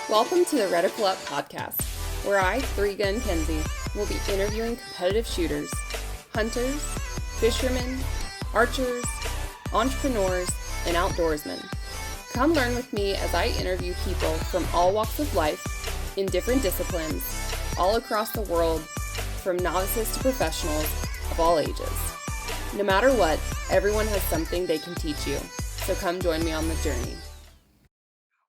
Welcome to the Reticle Up podcast, where I, 3-Gun Kenzie, will be interviewing competitive shooters, hunters, fishermen, archers, entrepreneurs, and outdoorsmen. Come learn with me as I interview people from all walks of life, in different disciplines, all across the world, from novices to professionals of all ages. No matter what, everyone has something they can teach you, so come join me on the journey.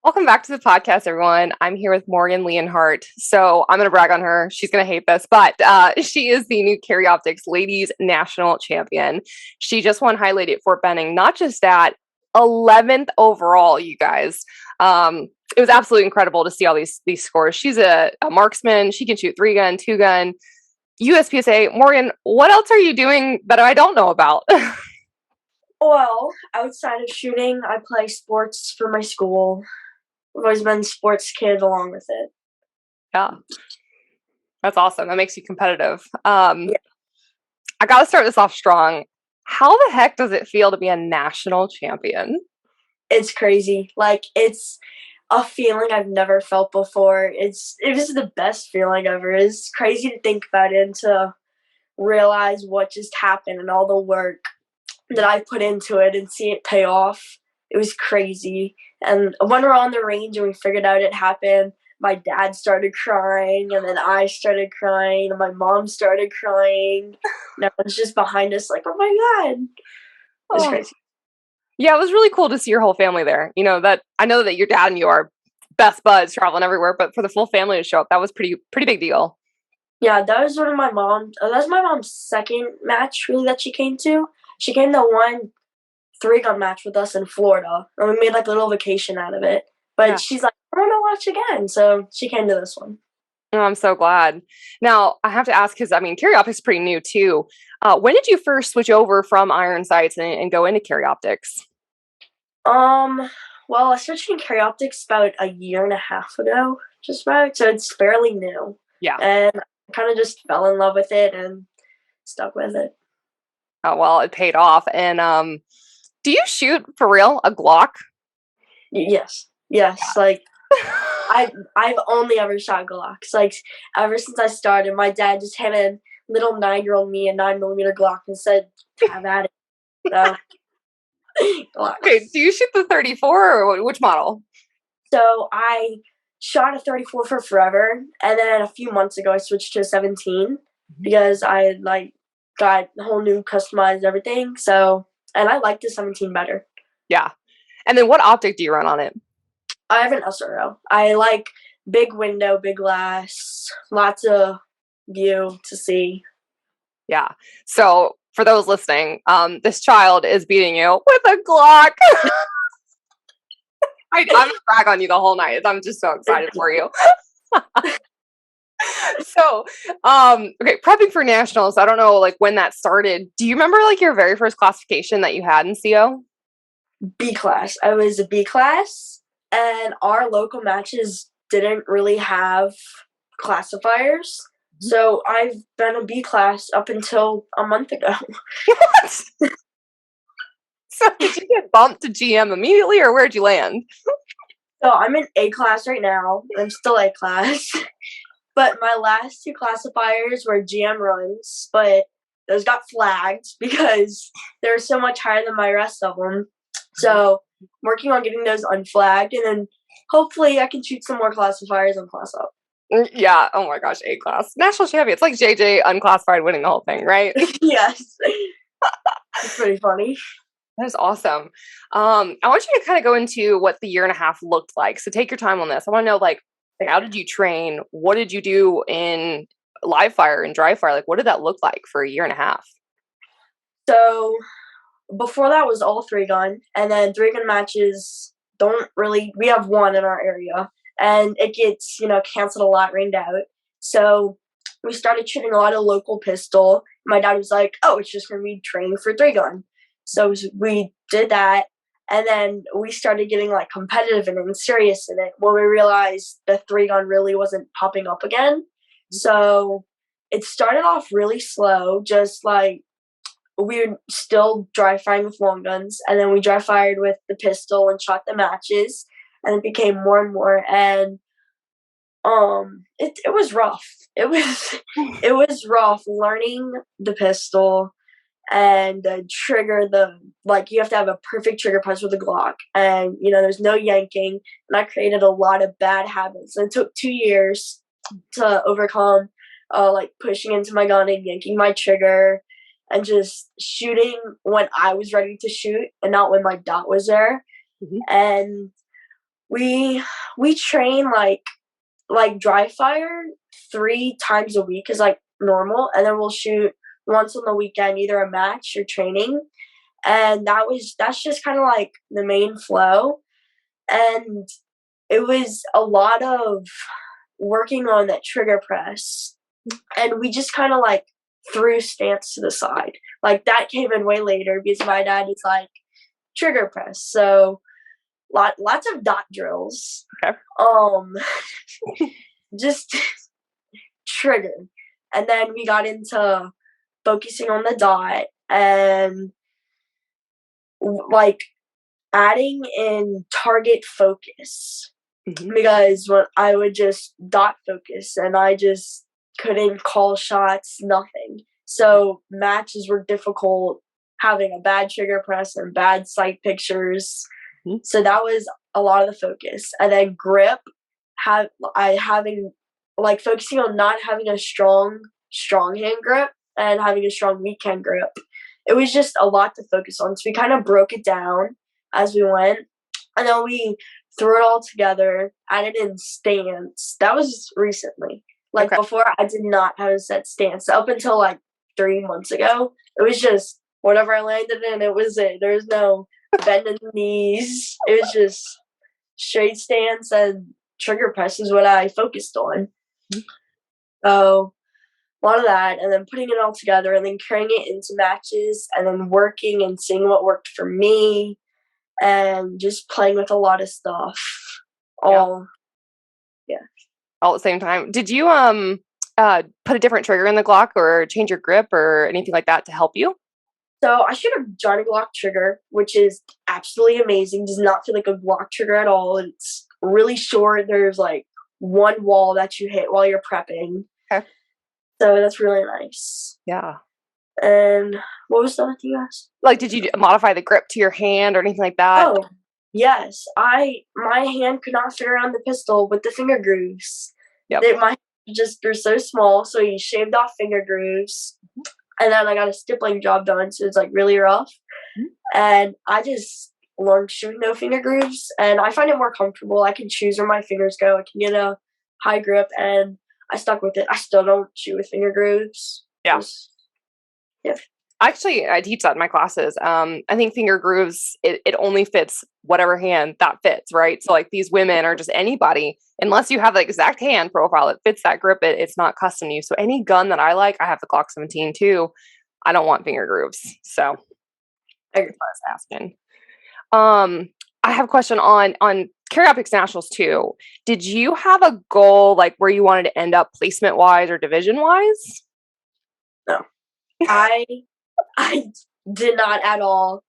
Welcome back to the podcast, everyone. I'm here with Morgan Leonhardt. So I'm going to brag on her. She's going to hate this, but she is the new Carry Optics Ladies National Champion. She just won highlight at Fort Benning, not just that, 11th overall, you guys. It was absolutely incredible to see all these scores. She's a marksman. She can shoot 3-gun, 2-gun, USPSA. Morgan, what else are you doing that I don't know about? Well, outside of shooting, I play sports for my school. I've always been a sports kid along with it. Yeah. That's awesome. That makes you competitive. I got to start this off strong. How the heck does it feel to be a national champion? It's crazy. Like, it's a feeling I've never felt before. It was the best feeling ever. It's crazy to think about it and to realize what just happened and all the work that I put into it and see it pay off. It was crazy. And when we're on the range and we figured out it happened, my dad started crying, and then I started crying, and my mom started crying. And everyone's just behind us like, oh my God. It was crazy. Yeah, it was really cool to see your whole family there. You know, that I know that your dad and you are best buds traveling everywhere, but for the full family to show up, that was pretty big deal. Yeah, that was my mom's second match really that she came to. She came to one 3-gun match with us in Florida, and we made like a little vacation out of it. But She's like, I want to watch again, so she came to this one. Oh, I'm so glad. Now, I have to ask, because, Carry Optics is pretty new, too. When did you first switch over from iron sights and go into Carry Optics? Well, I switched in Carry Optics about a year and a half ago, just about, so it's fairly new. Yeah. And I kind of just fell in love with it and stuck with it. Oh, well, it paid off. And do you shoot, for real, a Glock? Yes. Yeah. Like, I've only ever shot Glocks. Like, ever since I started, my dad just handed little 9-year-old me a 9mm Glock and said, have at it. So, Glock. Okay, do you shoot the 34 or which model? So I shot a 34 for forever, and then a few months ago I switched to a 17 because I got a whole new customized everything. So, and I like the 17 better. Yeah. And then what optic do you run on it? I have an SRO. I like big window, big glass, lots of view to see. Yeah. So for those listening, this child is beating you with a Glock. I'm gonna brag on you the whole night. I'm just so excited for you. So, okay, prepping for nationals. I don't know, when that started. Do you remember your very first classification that you had in CO? B class. I was a B class, and our local matches didn't really have classifiers. So I've been a B class up until a month ago. What? So did you get bumped to GM immediately, or where'd you land? So I'm in A class right now. I'm still A class. But my last 2 classifiers were GM runs, but those got flagged because they're so much higher than my rest of them. So I'm working on getting those unflagged, and then hopefully I can shoot some more classifiers and class up. Yeah. Oh my gosh, A class. National champion. It's like JJ unclassified winning the whole thing, right? Yes. It's pretty funny. That is awesome. I want you to kind of go into what the year and a half looked like. So take your time on this. I want to know, how did you train? What did you do in live fire and dry fire? What did that look like for a year and a half? So before that was all 3-gun, and then 3-gun matches we have one in our area, and it gets, canceled a lot, rained out. So we started shooting a lot of local pistol. My dad was like, oh, it's just going to be training for 3-gun. So we did that, and then we started getting competitive and serious in it when we realized the 3-gun really wasn't popping up again. So it started off really slow, just we were still dry firing with long guns, and then we dry fired with the pistol and shot the matches, and it became more and more. And It was rough. It was rough learning the pistol and trigger you have to have a perfect trigger press with a Glock, and there's no yanking, and I created a lot of bad habits. And it took 2 years to overcome, pushing into my gun and yanking my trigger, and just shooting when I was ready to shoot and not when my dot was there. And we train dry fire 3 times a week is normal, and then we'll shoot once on the weekend, either a match or training. And that's just kind of the main flow. And it was a lot of working on that trigger press, and we just kind of threw stance to the side. That came in way later because my dad is trigger press, so lots of dot drills. Okay. Just trigger. And then we got into focusing on the dot and adding in target focus, because when I would just dot focus and I just couldn't call shots, nothing. So matches were difficult, having a bad trigger press and bad sight pictures. So that was a lot of the focus. And then grip, focusing on not having a strong hand grip and having a strong weak hand grip. It was just a lot to focus on. So we kind of broke it down as we went, and then we threw it all together, added in stance. That was recently. Before, I did not have a set stance. Up until 3 months ago, it was just whatever I landed in, it was it. There was no bending the knees. It was just straight stance, and trigger press is what I focused on. So a lot of that, and then putting it all together, and then carrying it into matches, and then working and seeing what worked for me, and just playing with a lot of stuff. All at the same time. Did you put a different trigger in the Glock, or change your grip, or anything like that to help you? So I shoot a Johnny Glock trigger, which is absolutely amazing. Does not feel like a Glock trigger at all. It's really short. There's one wall that you hit while you're prepping. Okay. So that's really nice. Yeah. And what was the other thing you asked? Did you modify the grip to your hand or anything like that? Oh, yes. My hand could not fit around the pistol with the finger grooves. Yep. My hands just grew so small, so he shaved off finger grooves. And then I got a stippling job done, so it's really rough. And I just learned shooting no finger grooves, and I find it more comfortable. I can choose where my fingers go. I can get a high grip, and I stuck with it. I still don't shoot with finger grooves. Yeah. Yeah. Actually, I teach that in my classes. I think finger grooves, it only fits whatever hand that fits, right? So these women, or just anybody, unless you have the exact hand profile that fits that grip, it's not custom to you. So any gun that I I have the Glock 17 too. I don't want finger grooves. So I was asking. I have a question on Carry Optics Nationals too. Did you have a goal where you wanted to end up placement wise or division wise? No. I did not at all.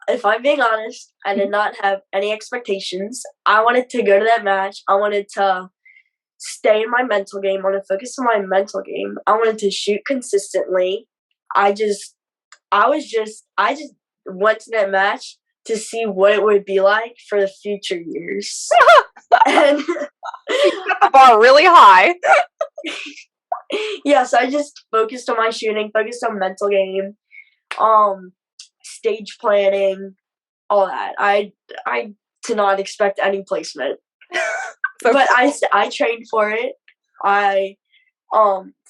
If I'm being honest, I did not have any expectations. I wanted to go to that match. I wanted to stay in my mental game. I wanted to focus on my mental game. I wanted to shoot consistently. I just went to that match to see what it would be like for the future years. And the bar really high. Yeah, so I just focused on my shooting, focused on mental game, stage planning, all that. I did not expect any placement, but I trained for it.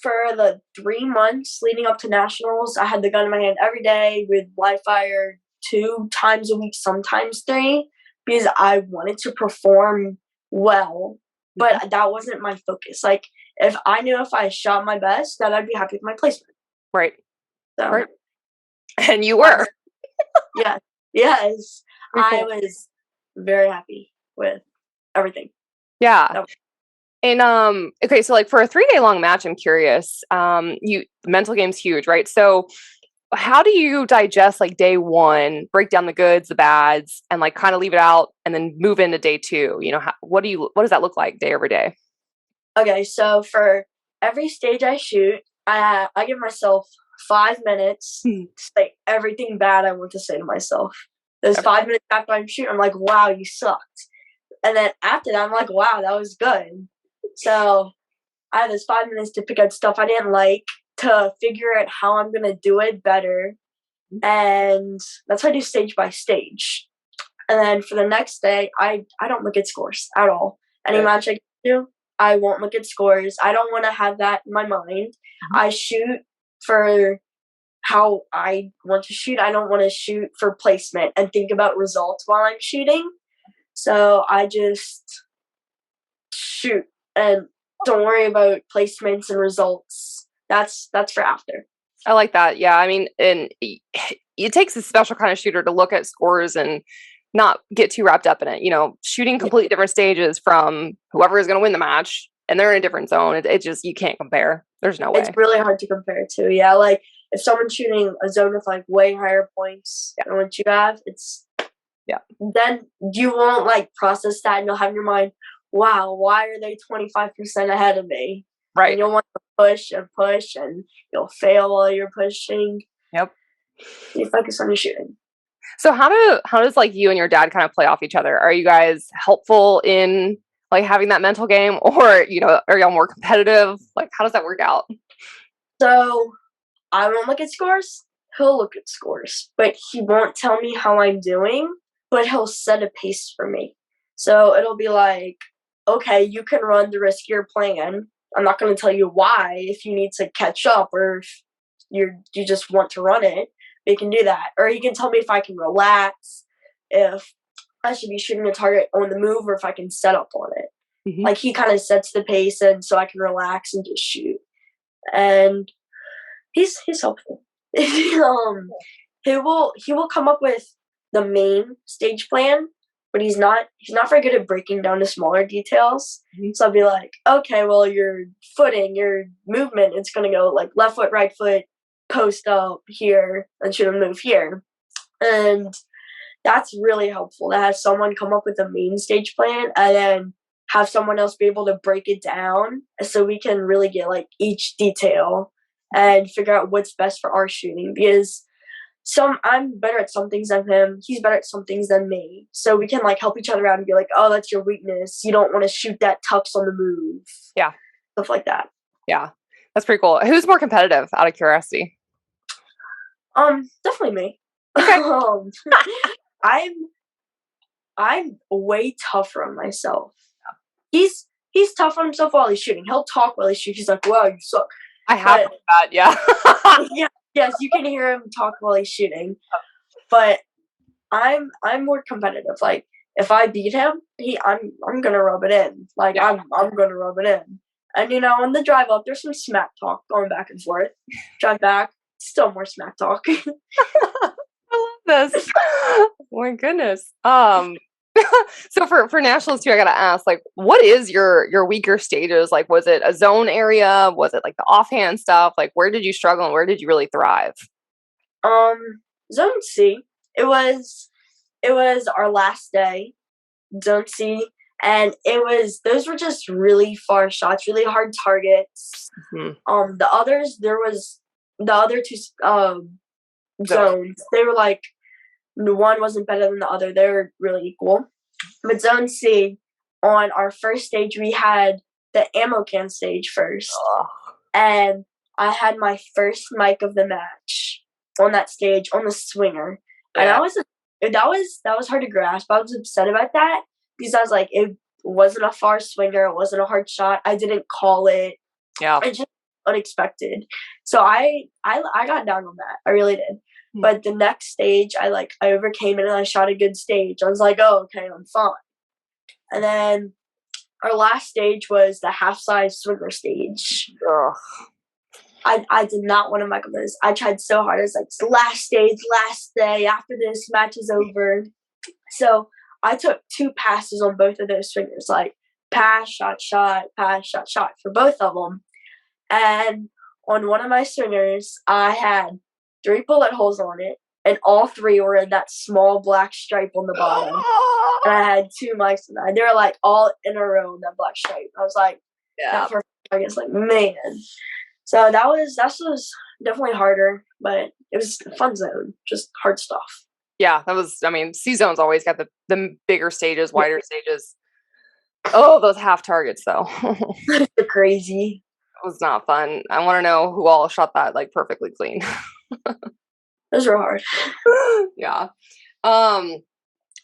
For the 3 months leading up to nationals, I had the gun in my hand every day with live fire 2 times a week, sometimes 3, because I wanted to perform well, but that wasn't my focus. If I knew if I shot my best, that I'd be happy with my placement. Right. So, right. And you were. Yeah. Yes. I was very happy with everything. Yeah. And okay, so for a 3-day long match, I'm curious. The mental game's huge, right? So how do you digest day 1, break down the goods, the bads, and kind of leave it out and then move into day 2? What does that look like day over day? Okay, so for every stage I shoot, I give myself 5 minutes to say everything bad I want to say to myself. Those 5 minutes after I'm shooting, I'm like, wow, you sucked. And then after that, I'm like, wow, that was good. So I have those 5 minutes to pick out stuff I didn't like, to figure out how I'm going to do it better. And that's how I do stage by stage. And then for the next day, I don't look at scores at all. Any match I do, I won't look at scores. I don't want to have that in my mind. I shoot for how I want to shoot. I don't want to shoot for placement and think about results while I'm shooting. So I just shoot and don't worry about placements and results. That's for after. I like that. Yeah. I mean, and it takes a special kind of shooter to look at scores and not get too wrapped up in it. Shooting completely different stages from whoever is going to win the match, and they're in a different zone. It just, you can't compare. There's no way. It's really hard to compare to. Yeah. Like if someone's shooting a zone with like way higher points than what you have, then you won't like process that, and you'll have in your mind, wow, why are they 25% ahead of me? Right. And you'll want to push, and you'll fail while you're pushing. Yep. You focus on your shooting. So how does like you and your dad kind of play off each other? Are you guys helpful in like having that mental game, or are y'all more competitive? Like, how does that work out? So I won't look at scores. He'll look at scores, but he won't tell me how I'm doing, but he'll set a pace for me. So it'll be like, okay, you can run the riskier plan. I'm not going to tell you why if you need to catch up, or if you just want to run it. You can do that. Or he can tell me if I can relax, if I should be shooting a target on the move, or if I can set up on it. Mm-hmm. Like he kind of sets the pace, and so I can relax and just shoot. And he's helpful. He will come up with the main stage plan, but he's not very good at breaking down to smaller details. Mm-hmm. So I'll be like, okay, well, your footing, your movement, it's gonna go like left foot, right foot, post up here, and shoot a move here. And that's really helpful to have someone come up with a main stage plan and then have someone else be able to break it down, so we can really get like each detail and figure out what's best for our shooting. Because I'm better at some things than him, he's better at some things than me, so we can like help each other out and be like, oh, that's your weakness, you don't want to shoot that tux on the move. Yeah, stuff like that. Yeah, that's pretty cool. Who's more competitive, out of curiosity? Definitely me. Okay. I'm way tougher on myself. He's tough on himself while he's shooting. He'll talk while he's shooting. He's like, wow, you suck. I have heard that, yeah. Yeah. Yes, you can hear him talk while he's shooting. But I'm more competitive. Like if I beat him, I'm gonna rub it in. Like yeah. I'm gonna rub it in. And on the drive up, there's some smack talk going back and forth. Drive back, still more smack talk. I love this. Oh my goodness. So for nationals too, I gotta ask, like, what is your weaker stages? Like, was it a zone area? Was it like the offhand stuff? Like, where did you struggle and where did you really thrive? Zone C. It was our last day, Zone C, and those were just really far shots, really hard targets. Mm-hmm. The others, there was the other two zones. They were like, one wasn't better than the other. They were really equal. But Zone C, on our first stage, we had the ammo can stage first. Oh. And I had my first mic of the match on that stage, on the swinger. Yeah. And that was hard to grasp. I was upset about that because I was like, it wasn't a far swinger. It wasn't a hard shot. I didn't call it. Yeah. It's just unexpected. So I got down on that. I really did. But the next stage, I overcame it and I shot a good stage. I was like, oh, okay, I'm fine. And then our last stage was the half-size swinger stage. Ugh. I did not want to mic on this. I tried so hard. I was like, it's the last stage, last day. After this, match is over. So I took 2 passes on both of those swingers, like pass, shot, pass, shot for both of them. And on one of my swingers, I had 3 bullet holes on it, and all 3 were in that small black stripe on the bottom. And I had 2 mics in that. They were like all in a row in that black stripe. I was like, that first target's like, man. So that was definitely harder, but it was a fun zone, just hard stuff. Yeah, that was, I mean, C-Zone's always got the bigger stages, wider stages. Oh, those half targets, though. They're crazy. It was not fun. I want to know who all shot that, like, perfectly clean. Those were hard. Yeah.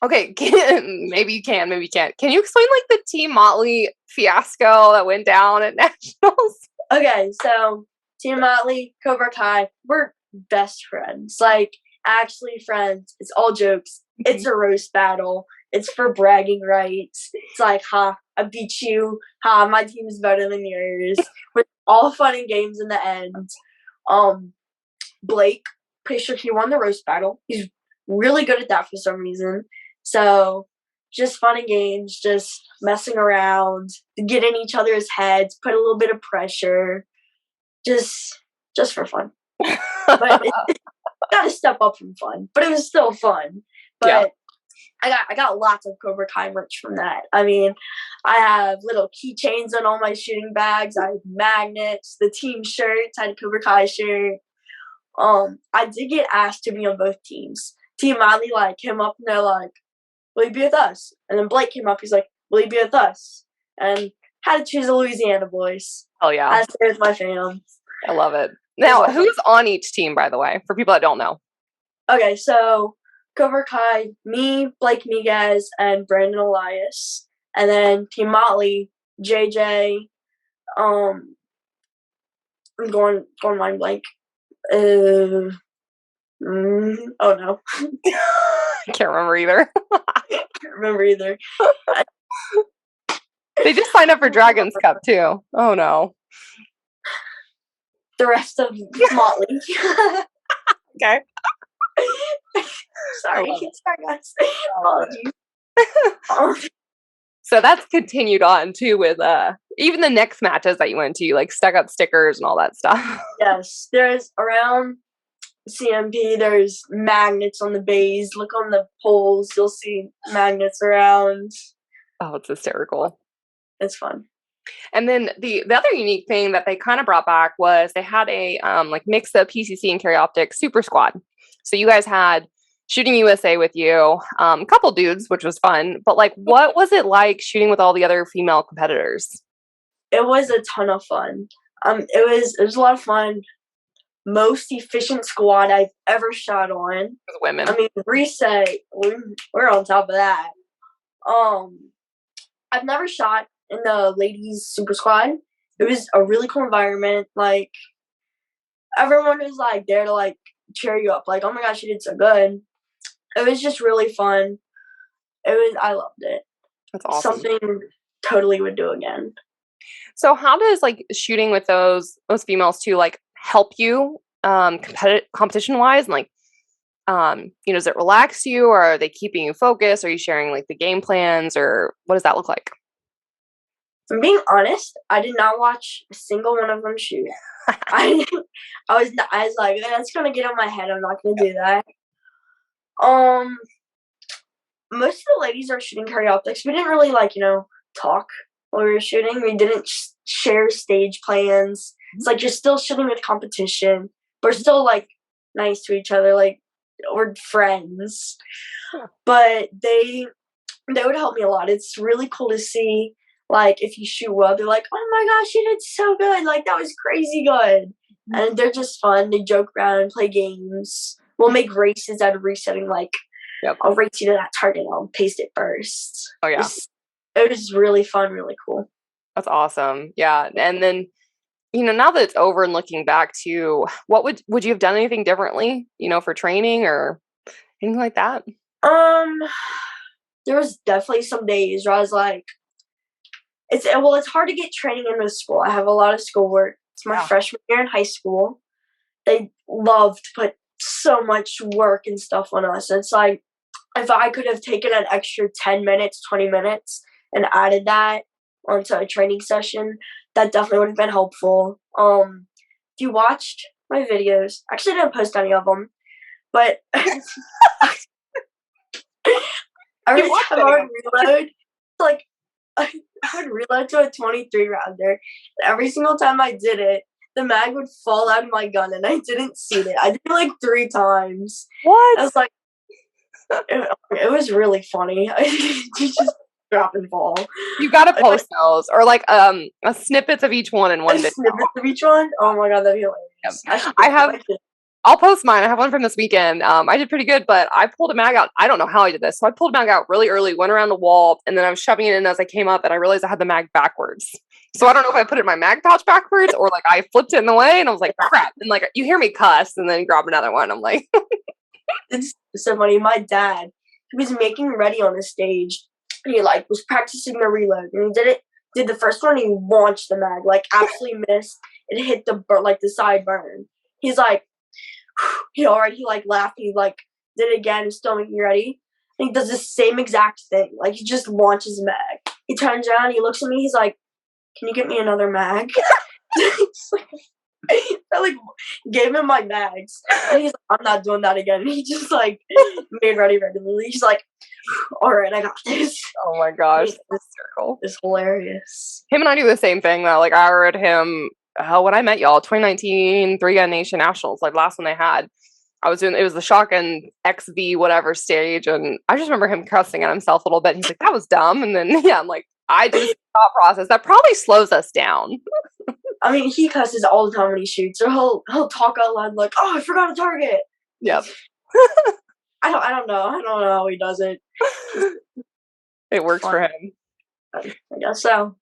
Okay, maybe you can, maybe you can't. Can you explain, like, the Team Motley fiasco that went down at Nationals? Okay, so Team Motley, Cobra Kai, we're best friends. Like, actually friends. It's all jokes. It's a roast battle. It's for bragging rights. It's like, ha, I beat you. Ha, my team is better than yours. With all fun and games in the end. Blake, pretty sure he won the roast battle. He's really good at that for some reason. So, just fun and games, just messing around, get in each other's heads, put a little bit of pressure, just for fun. But it gotta step up from fun. But it was still fun. But yeah. I got lots of Cobra Kai merch from that. I mean, I have little keychains on all my shooting bags. I have magnets, the team shirts. I had a Cobra Kai shirt. I did get asked to be on both teams. Team Motley came up and they're like, "Will you be with us?" And then Blake came up. He's like, "Will you be with us?" And had to choose a Louisiana voice. Oh yeah, I stay with my fam. I love it. Now, who's on each team, by the way, for people that don't know? Okay, so Cobra Kai, me, Blake Miguez, and Brandon Elias, and then Team Motley, JJ. I'm going mind blank. Oh no. I can't remember either. Can't remember either. They just signed up for Dragon's Cup too. Oh no. The rest of Motley. Okay. Sorry guys. Apologies. So that's continued on too with even the next matches that you went to, like stuck up stickers and all that stuff. Yes, there's around CMP, there's magnets on the bays. Look on the poles, you'll see magnets around. Oh, it's hysterical. It's fun. And then the other unique thing that they kind of brought back was they had a like mix of PCC and carry optics super squad. So you guys had Shooting USA with you, a couple dudes, which was fun. But like, what was it like shooting with all the other female competitors? It was a ton of fun. It was a lot of fun. Most efficient squad I've ever shot on. With women. I mean, reset, we're on top of that. I've never shot in the ladies super squad. It was a really cool environment. Like, everyone was there to cheer you up. Like, oh my gosh, you did so good. It was just really fun. I loved it. That's awesome. Something totally would do again. So how does shooting with those females too help you competition wise? And does it relax you, or are they keeping you focused? Are you sharing the game plans, or what does that look like? If I'm being honest, I did not watch a single one of them shoot. I was like, that's gonna get on my head. I'm not gonna do that. Most of the ladies are shooting carry optics. We didn't really talk while we were shooting. We didn't share stage plans. It's you're still shooting with competition. We're still nice to each other. We're friends. But they would help me a lot. It's really cool to see. If you shoot well, they're like, "Oh my gosh, you did so good! That was crazy good." And they're just fun. They joke around and play games. We'll make races out of resetting. Yep. I'll race you to that target. I'll paste it first. Oh yeah, it was really fun, really cool. That's awesome. Yeah, and then now that it's over and looking back to, what would you have done anything differently? For training or anything like that? There was definitely some days where I was it's hard to get training in with school. I have a lot of schoolwork. It's my freshman year in high school. They love to put so much work and stuff on us. It's if I could have taken an extra 10 minutes, 20 minutes and added that onto a training session, that definitely would have been helpful. If you watched my videos, actually I didn't post any of them, but every time I would reload, I would reload to a 23 rounder. And every single time I did it, the mag would fall out of my gun, and I didn't see it. I did it like 3 times. What? I was like, it was really funny. You just drop and fall. You gotta post those, or like a snippets of each one in one video. Snippets of each one? Oh my god, that'd be hilarious. I'll post mine. I have one from this weekend. I did pretty good, but I pulled a mag out. I don't know how I did this. So I pulled a mag out really early, went around the wall, and then I was shoving it in as I came up, and I realized I had the mag backwards. So I don't know if I put it in my mag pouch backwards or like I flipped it in the way, and I was like, crap. And like you hear me cuss, and then grab another one. I'm like, it's so funny. My dad, he was making ready on the stage. He like was practicing the reload, and he did the first one. He launched the mag, like absolutely missed. It hit the side burn. He's like, he like laughed. He like did it again. He's still making ready. And he does the same exact thing. Like he just launches a mag. He turns around. He looks at me. He's like, "Can you get me another mag?" I like gave him my mags, and he's like, "I'm not doing that again." And he just like made ready regularly. He's like, "All right, I got this." Oh my gosh, this circle is hilarious. Him and I do the same thing though. Like I read him when I met y'all, 2019 Three Gun Nation Nationals, like last one they had. I was doing it was the shotgun XV whatever stage, and I just remember him cussing at himself a little bit. And he's like, "That was dumb," and then yeah, I'm like, I do this thought process that probably slows us down. I mean, he cusses all the time when he shoots, or he'll talk out loud like, "Oh, I forgot a target." Yep. I don't know how he does it. It works for him. I guess so.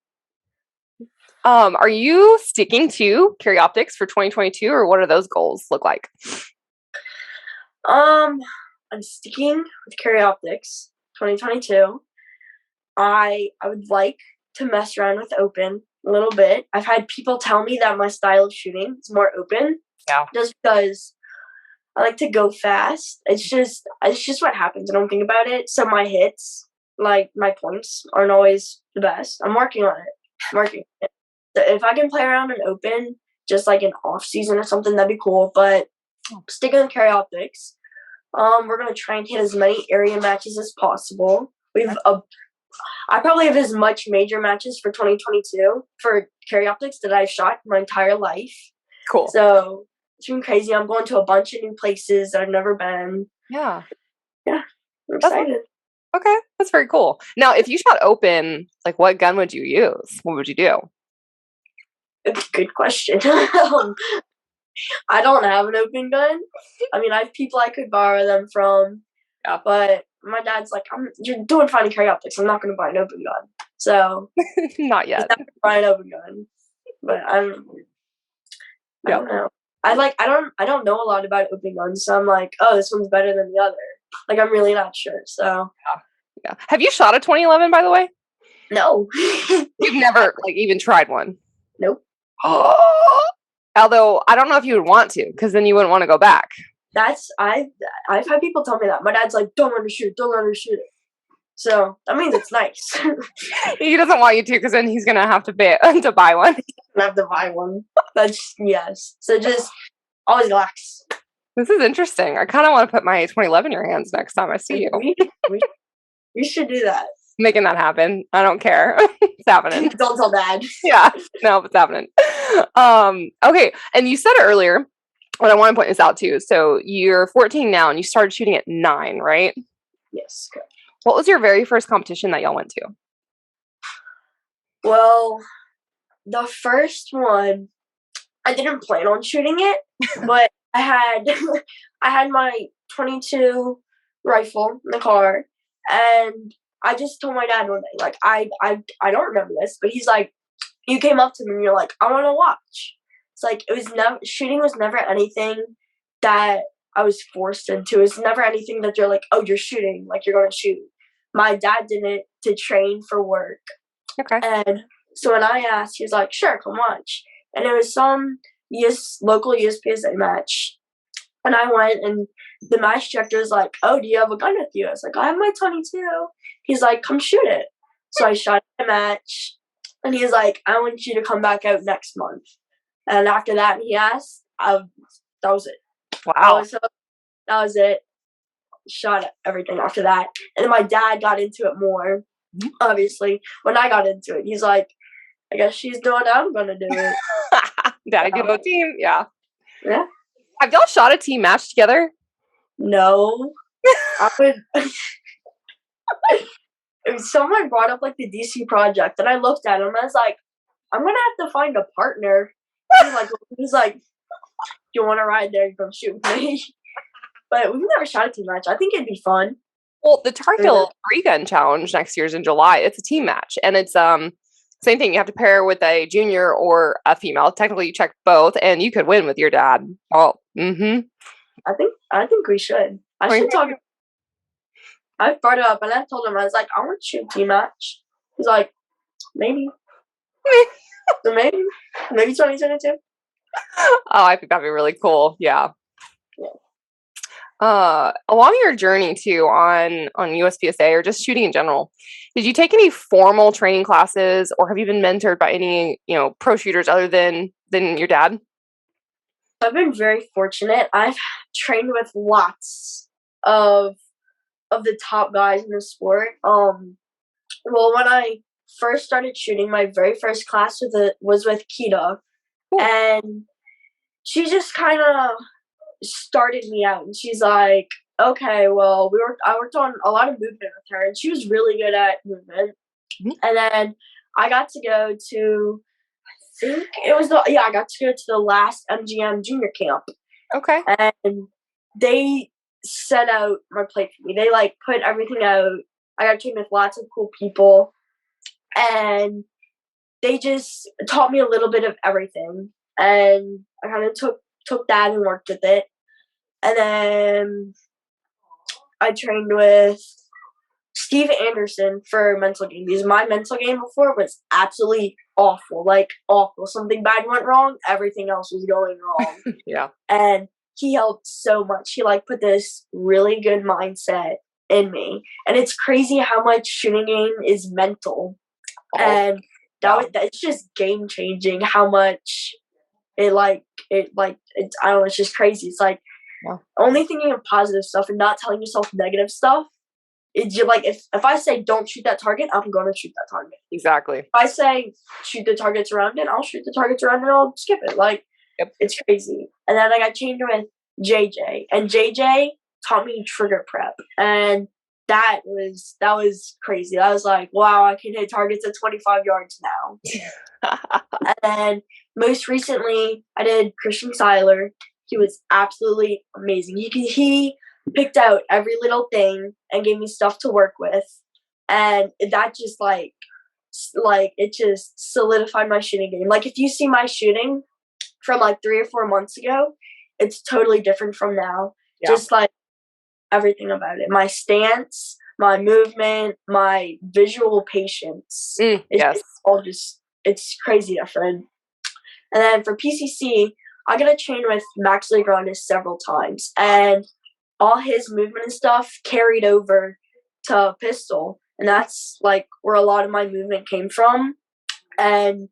Are you sticking to carry optics for 2022, or what are those goals look like? I'm sticking with carry optics 2022. I would like to mess around with open a little bit. I've had people tell me that my style of shooting is more open. Yeah. Just because I like to go fast. It's just what happens. I don't think about it. So my hits, like my points, aren't always the best. I'm working on it. So if I can play around in open, just like an off season or something, that'd be cool. But sticking with carry optics, we're gonna try and hit as many area matches as possible. I probably have as much major matches for 2022 for carry optics that I've shot my entire life. Cool. So it's been crazy. I'm going to a bunch of new places that I've never been. Yeah. Yeah. I'm excited. Okay. That's very cool. Now, if you shot open, like what gun would you use? What would you do? Good question. I don't have an open gun. I mean, I have people I could borrow them from. Yeah. But my dad's like, you're doing fine in carry optics. I'm not going to buy an open gun. So. Not yet. I'm not buy an open gun. But I don't know. I don't know a lot about open guns. So I'm like, oh, this one's better than the other. Like, I'm really not sure. So. Yeah. Have you shot a 2011, by the way? No. You've never like even tried one? Nope. Although I don't know if you would want to, because then you wouldn't want to go back. I've had people tell me that. My dad's like, don't learn to shoot it. So that means it's nice. He doesn't want you to, because then he's gonna have to buy one. I have to buy one. Yes. So just always relax. This is interesting. I kind of want to put my 2011 in your hands next time I see you. We should do that. Making that happen. I don't care. It's happening. Don't tell Dad. Yeah. No, it's happening. Okay. And you said it earlier, but I want to point this out too. So you're 14 now and you started shooting at 9, right? Yes. Correct. What was your very first competition that y'all went to? Well, the first one, I didn't plan on shooting it, but I had my 22 rifle in the car, and I just told my dad one day, like, I don't remember this, but he's like, you came up to me and you're like, I want to watch. It's like, shooting was never anything that I was forced into. It's never anything that you're like, oh, you're shooting, like you're going to shoot. My dad did it to train for work. Okay. And so when I asked, he was like, sure, come watch. And it was some local USPSA match. And I went, and the match director was like, oh, do you have a gun with you? I was like, I have my 22. He's like, come shoot it. So I shot the match, and he's like, I want you to come back out next month. And after that, he asked, that was it. Wow. That was it. Shot everything after that. And then my dad got into it more. obviously, when I got into it. He's like, I guess she's doing it, I'm going to do it. Daddy duo team. Yeah. Yeah. Have y'all shot a team match together? No. I would. Someone brought up like the DC project, and I looked at him and I was like, I'm going to have to find a partner. He's like, you want to ride there? You come shoot with me. But we've never shot a team match. I think it'd be fun. Well, the Target 3-gun challenge next year is in July. It's a team match, and it's same thing. You have to pair with a junior or a female. Technically, you check both, and you could win with your dad. Oh, I think we should. I should talk. I brought it up, and I told him, I was like, I want to shoot a team match. He's like, maybe. So maybe 2022. Oh, I think that'd be really cool. Yeah. Along your journey too on USPSA or just shooting in general, did you take any formal training classes, or have you been mentored by any, pro shooters other than your dad? I've been very fortunate. I've trained with lots of the top guys in the sport. Well, when I first started shooting, my very first class was with Kita, and she just kind of started me out, and she's like, okay, well, I worked on a lot of movement with her, and she was really good at movement. And then I got to go to, I got to go to the last MGM junior camp. Okay. And they set out my plate for me. They put everything out. I got trained with lots of cool people, and they just taught me a little bit of everything. And I kind of took that and worked with it. And then I trained with Steve Anderson for mental game, because my mental game before was absolutely awful. Awful. Something bad went wrong, everything else was going wrong. Yeah. And he helped so much. He put this really good mindset in me. And it's crazy how much shooting game is mental. And it's just game changing how much I don't know, it's just crazy. It's only thinking of positive stuff and not telling yourself negative stuff. It's if I say don't shoot that target, I'm gonna shoot that target. Exactly. If I say shoot the targets around it, I'll shoot the targets around it and I'll skip it. It's crazy. And then I got trained with JJ, and JJ taught me trigger prep, and that was crazy. I was like, wow, I can hit targets at 25 yards now. And then most recently, I did Christian Seiler. He was absolutely amazing. He picked out every little thing and gave me stuff to work with, and that just it just solidified my shooting game. If you see my shooting from 3 or 4 months ago, it's totally different from now. Yeah. Just everything about it. My stance, my movement, my visual patience. Yes. It's crazy different. And then for PCC, I got to train with Max Legrandis several times, and all his movement and stuff carried over to pistol, and that's where a lot of my movement came from. And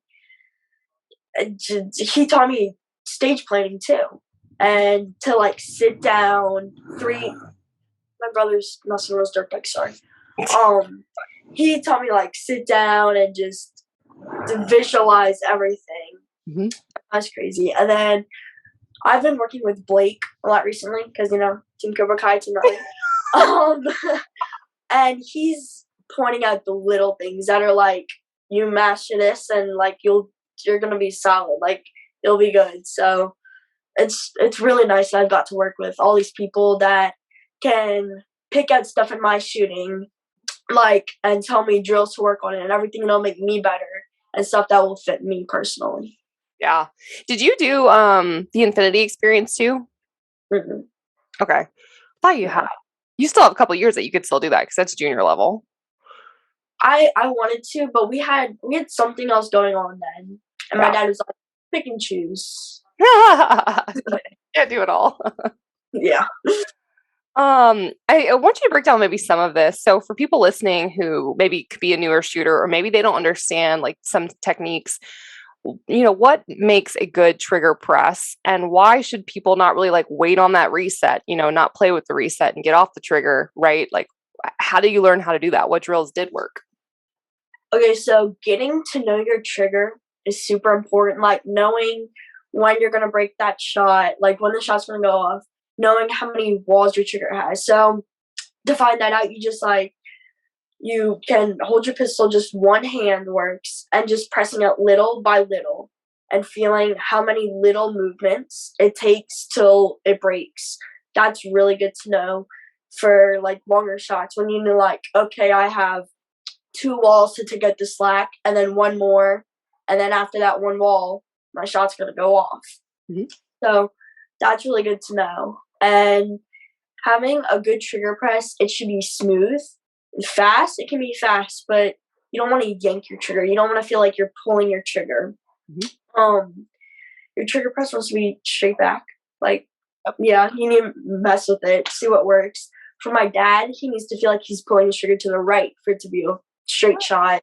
he taught me stage planning too, and to sit down. My brother's messing with his dirt bike. Sorry. He taught me sit down and just to visualize everything. Mm-hmm. That's crazy. And then I've been working with Blake a lot recently because Team Cobra Kai, Team Rally. And he's pointing out the little things that are you master this and you're gonna be solid. You'll be good. So it's really nice that I've got to work with all these people that can pick out stuff in my shooting, and tell me drills to work on it and everything that'll make me better and stuff that will fit me personally. Yeah. Did you do the Infinity experience too? Mm-hmm. Okay. I thought you had. You still have a couple years that you could still do that because that's junior level. I wanted to, but we had something else going on then, and my dad was pick and choose. Can't do it all. Yeah. I want you to break down maybe some of this. So for people listening who maybe could be a newer shooter, or maybe they don't understand some techniques, what makes a good trigger press, and why should people not really wait on that reset, not play with the reset and get off the trigger, right? How do you learn how to do that? What drills did work? Okay, so getting to know your trigger is super important. Like knowing when you're gonna break that shot, like when the shot's gonna go off, knowing how many walls your trigger has. So to find that out, you can hold your pistol, just one hand works, and just pressing it little by little and feeling how many little movements it takes till it breaks. That's really good to know for like longer shots when you know, like, okay, I have 2 walls to get the slack, and then one more, and then after that one wall, my shot's gonna go off. Mm-hmm. So that's really good to know. And having a good trigger press, it should be smooth. Fast, it can be fast, but you don't want to yank your trigger. You don't want to feel like you're pulling your trigger. Mm-hmm. Your trigger press wants to be straight back. Like, yeah, you need to mess with it, see what works. For my dad, he needs to feel like he's pulling his trigger to the right for it to be a straight shot.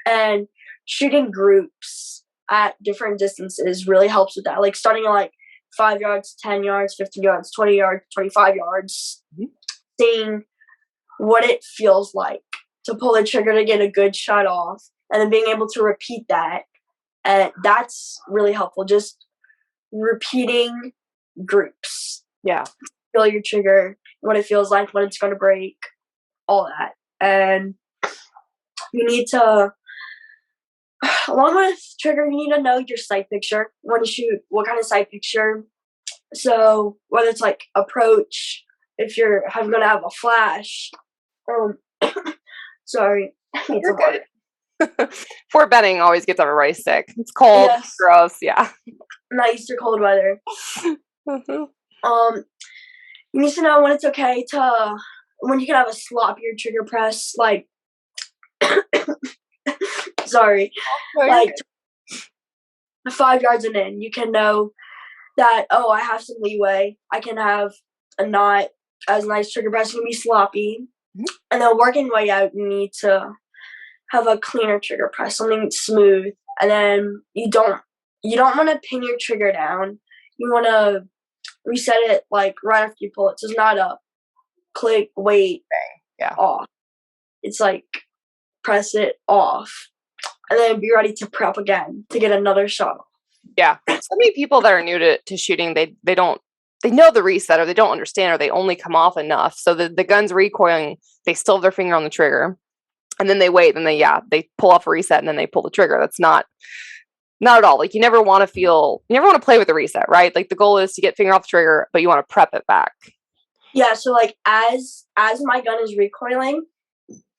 And shooting groups at different distances really helps with that. Like starting at like 5 yards, 10 yards, 15 yards, 20 yards, 25 yards. Mm-hmm. Seeing what it feels like to pull the trigger to get a good shot off, and then being able to repeat that. And that's really helpful. Just repeating groups. Yeah. Feel your trigger, what it feels like, when it's going to break, all that. And you need to, along with trigger, you need to know your sight picture. When you shoot, what kind of sight picture. So whether it's like approach, if you're going to have a flash, sorry. You're good. Fort Benning always gets everybody sick. It's cold, yes. Gross, yeah. Not used to cold weather. Mm-hmm. You need to know when it's okay to, when you can have a sloppier trigger press, like, sorry, like 5 yards and in, you can know that, oh, I have some leeway. I can have a not as nice trigger press, can be sloppy. Mm-hmm. And then working way out, you need to have a cleaner trigger press, something smooth. And then you don't want to pin your trigger down. You want to reset it like right after you pull it. So it's not a click, wait, off. It's like press it off, and then be ready to prep again to get another shot off. Yeah. So many people that are new to shooting, they know the reset, or they don't understand, or they only come off enough. So the gun's recoiling, they still have their finger on the trigger, and then they wait, and they pull off a reset, and then they pull the trigger. That's not at all. Like you never want to play with the reset, right? Like the goal is to get finger off the trigger, but you want to prep it back. Yeah. So like as my gun is recoiling,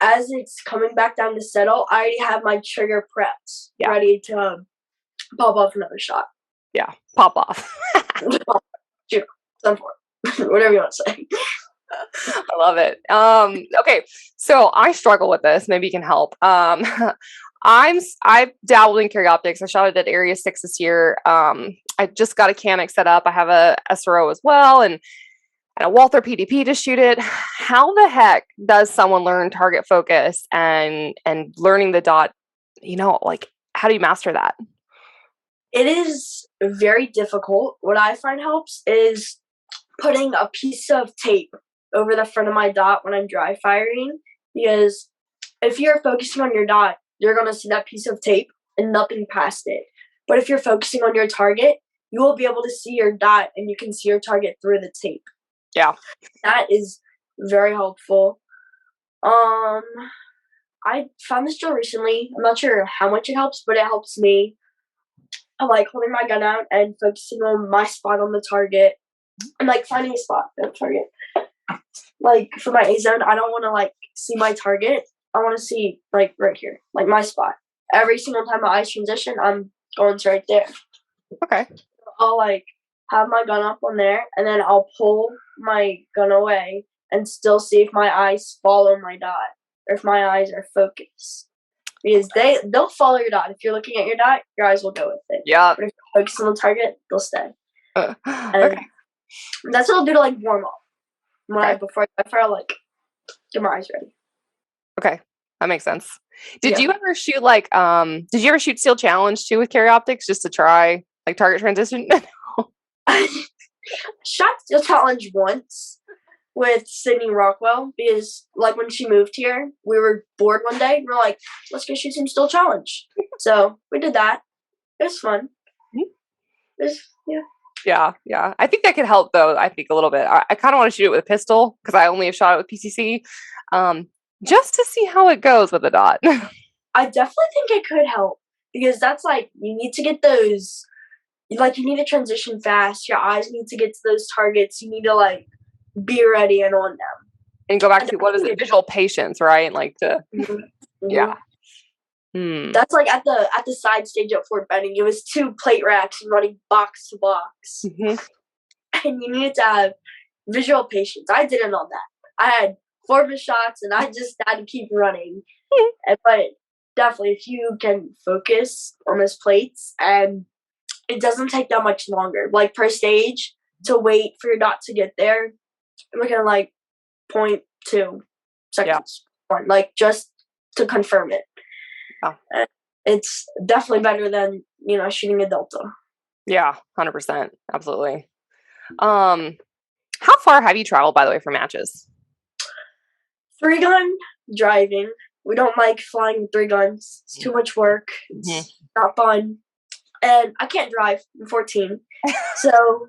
as it's coming back down to settle, I already have my trigger prepped, ready to pop off another shot. Yeah, pop off. Shoot, whatever you want to say. I love it. Okay, so I struggle with this. Maybe you can help. I've dabbled in carry optics. I shot it at Area 6 this year. I just got a Canic set up. I have a SRO as well, and a Walther PDP to shoot it. How the heck does someone learn target focus and learning the dot? Like how do you master that? It is very difficult. What I find helps is putting a piece of tape over the front of my dot when I'm dry firing, because if you're focusing on your dot, you're going to see that piece of tape and nothing past it. But if you're focusing on your target, you will be able to see your dot and you can see your target through the tape. Yeah. That is very helpful. I found this drill recently. I'm not sure how much it helps, but it helps me. I like holding my gun out and focusing on my spot on the target and like finding a spot on the target. Like for my A zone, I don't want to like see my target. I want to see like right here, like my spot. Every single time my eyes transition, I'm going to right there. Okay. I'll like have my gun up on there, and then I'll pull my gun away and still see if my eyes follow my dot or if my eyes are focused. Because they'll follow your dot. If you're looking at your dot, your eyes will go with it. Yeah. But if you're focused on the target, they'll stay. Okay. That's what I'll do to like warm up. Before I fire, I'll like get my eyes ready. Okay. That makes sense. Did you ever shoot did you ever shoot Steel Challenge too with carry optics just to try like target transition? Shot Steel Challenge once. with Sydney Rockwell because, like, when she moved here, we were bored one day. And we're like, let's go shoot some still challenge. So we did that. It was fun. Yeah. I think that could help, though. I think a little bit. I kind of want to shoot it with a pistol because I only have shot it with PCC, just to see how it goes with a dot. I definitely think it could help because that's like you need to get those. Like, you need to transition fast. Your eyes need to get to those targets. You need to, like, be ready and on them. And go back to, what is it? Visual patience, right? Like yeah. That's like at the side stage at Fort Benning. It was 2 plate racks and running box to box. And you needed to have visual patience. I didn't on that. I had 4 missed shots and I just had to keep running. But definitely, if you can focus on those plates, and it doesn't take that much longer. Like, per stage, to wait for your dot to get there, we're looking at like 0.2 seconds. Like, just to confirm it. It's definitely better than, shooting a Delta. Yeah, 100%. Absolutely. How far have you traveled, by the way, for matches? 3-gun, driving. We don't like flying 3 guns. It's too much work. It's not fun. And I can't drive. I'm 14. So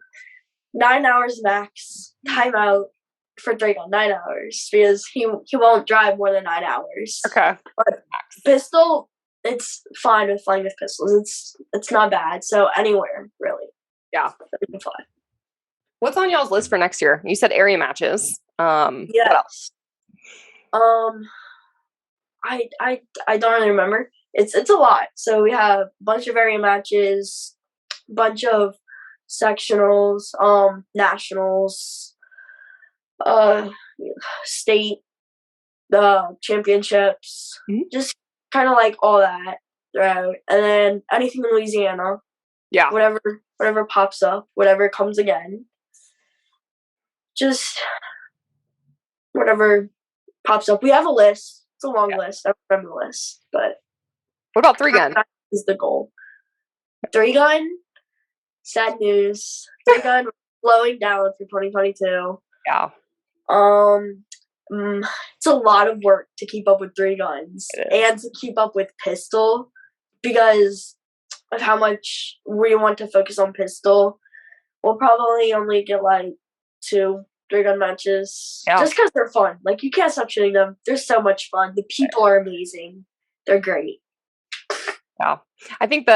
9 hours max. Timeout for 3-gun. 9 hours. Because he won't drive more than 9 hours. Okay. But pistol, it's fine with flying with pistols. It's not bad. So anywhere, really. Yeah. You can fly. What's on y'all's list for next year? You said area matches. Yes. What else? I don't really remember. It's a lot. So we have a bunch of area matches, bunch of sectionals, nationals, state, championships, just kind of like all that throughout. And then anything in Louisiana. Yeah. Whatever pops up, whatever comes again. Just whatever pops up. We have a list. It's a long list. I remember the list, but what about 3-gun? Is the goal. 3-gun, sad news. 3-gun slowing down for 2022. Yeah. It's a lot of work to keep up with 3 guns and to keep up with pistol because of how much we want to focus on pistol. We'll probably only get like 2 3-gun matches just because they're fun. Like, you can't stop shooting them. They're so much fun. The people are amazing. They're great. Yeah. I think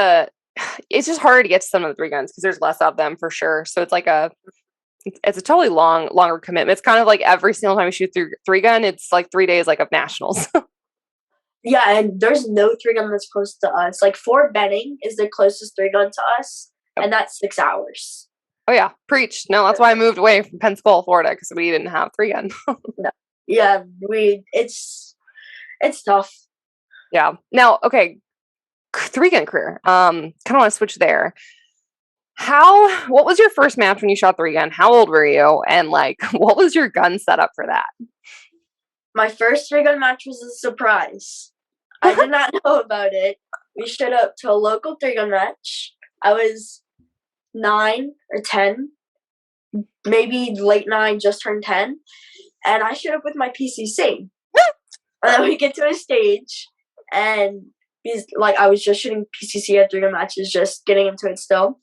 it's just harder to get to some of the 3 guns because there's less of them for sure. So it's like it's a totally longer commitment. It's kind of like every single time you shoot through 3-gun, it's like 3 days like of nationals. Yeah, and there's no 3-gun that's close to us. Like, Fort Benning is the closest 3-gun to us, and that's 6 hours. Oh yeah, preach. No, that's why I moved away from Pensacola, Florida, because we didn't have 3-gun. No. Yeah, it's tough. Yeah. Now, okay, 3-gun career. Kind of want to switch there. What was your first match when you shot 3-gun? How old were you? And like, what was your gun setup for that? My first 3-gun match was a surprise. I did not know about it. We showed up to a local 3-gun match. I was 9 or 10, maybe late 9, just turned 10, and I showed up with my PCC. And then we get to a stage, and I was just shooting PCC at 3-gun matches, just getting into it still.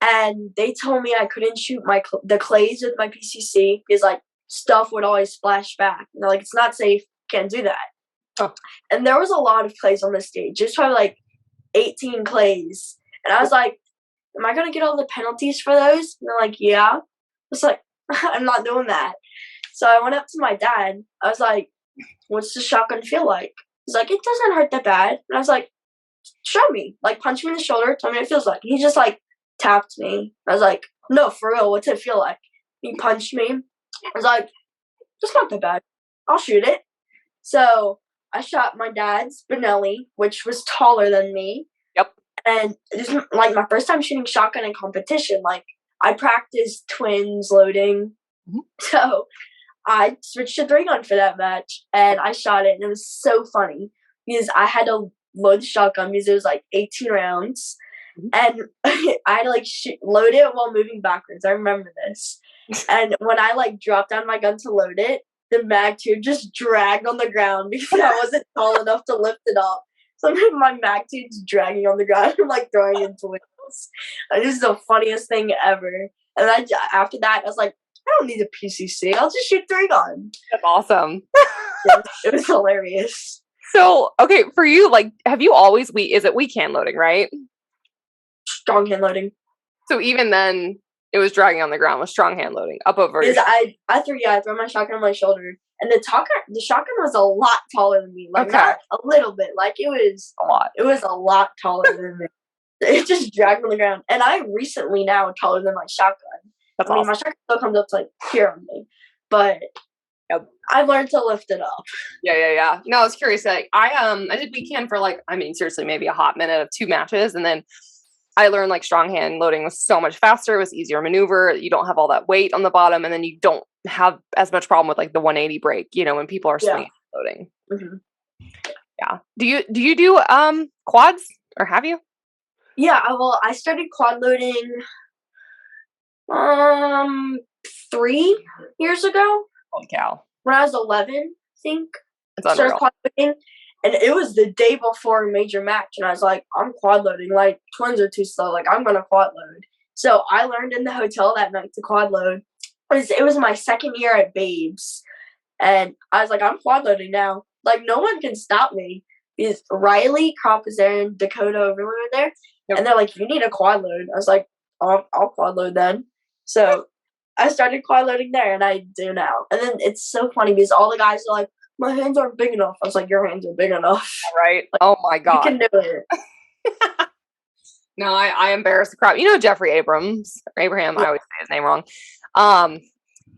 And they told me I couldn't shoot the clays with my PCC because like stuff would always splash back. And they're like, it's not safe, can't do that. Oh. And there was a lot of clays on the stage. Just probably like 18 clays. And I was like, am I gonna get all the penalties for those? And they're like, yeah. I was like, I'm not doing that. So I went up to my dad. I was like, what's the shotgun feel like? He's like, it doesn't hurt that bad. And I was like, show me. Like, punch me in the shoulder, tell me what it feels like. And he just like tapped me. I was like, no, for real, what's it feel like? He punched me. I was like, it's not that bad. I'll shoot it. So I shot my dad's Benelli, which was taller than me. Yep. And this is like my first time shooting shotgun in competition. Like, I practiced twins loading. Mm-hmm. So I switched to 3-gun for that match, and I shot it, and it was so funny because I had to load the shotgun because it was like 18 rounds, and I had to like load it while moving backwards. I remember this, And when I like dropped down my gun to load it, the mag tube just dragged on the ground because I wasn't tall enough to lift it up. So my mag tube's dragging on the ground. I'm like throwing into windows. And this is the funniest thing ever. And after that, I was like, I don't need a PCC. I'll just shoot 3-gun. That's awesome. It was hilarious. So, okay, for you, like, have you always is it weak hand loading, right? Strong hand loading. So even then, it was dragging on the ground with strong hand loading up over. I threw my shotgun on my shoulder, and the shotgun was a lot taller than me. Like not a little bit, like it was a lot. It was a lot taller than me. It just dragged on the ground, and I recently now taller than my shotgun. That's awesome. My shotgun still comes up to like here on me, but I've learned to lift it up. Yeah. No, I was curious. Like I did weak hand for like, I mean, seriously, maybe a hot minute of 2 matches, and then I learned like strong hand loading was so much faster. It was easier maneuver. You don't have all that weight on the bottom, and then you don't have as much problem with like the 180 break. You know, when people are swinging loading. Mm-hmm. Yeah. Do you do quads, or have you? Yeah. Well, I started quad loading 3 years ago. Holy cow! When I was 11, I think. It's unreal. Quad loading. And it was the day before a major match, and I was like, I'm quad loading. Like, twins are too slow. Like, I'm going to quad load. So I learned in the hotel that night to quad load. It was my second year at Babes, and I was like, I'm quad loading now. Like, no one can stop me. Because Riley, Crop is there, and Dakota over there. Yep. And they're like, you need a quad load. I was like, I'll quad load then. So I started quad loading there, and I do now. And then it's so funny because all the guys are like, my hands aren't big enough. I was like, your hands are big enough. Right. Like, oh my God. You can do it. No, I embarrassed the crap. You know, Jeffrey Abrams, or Abraham, yeah. I always say his name wrong.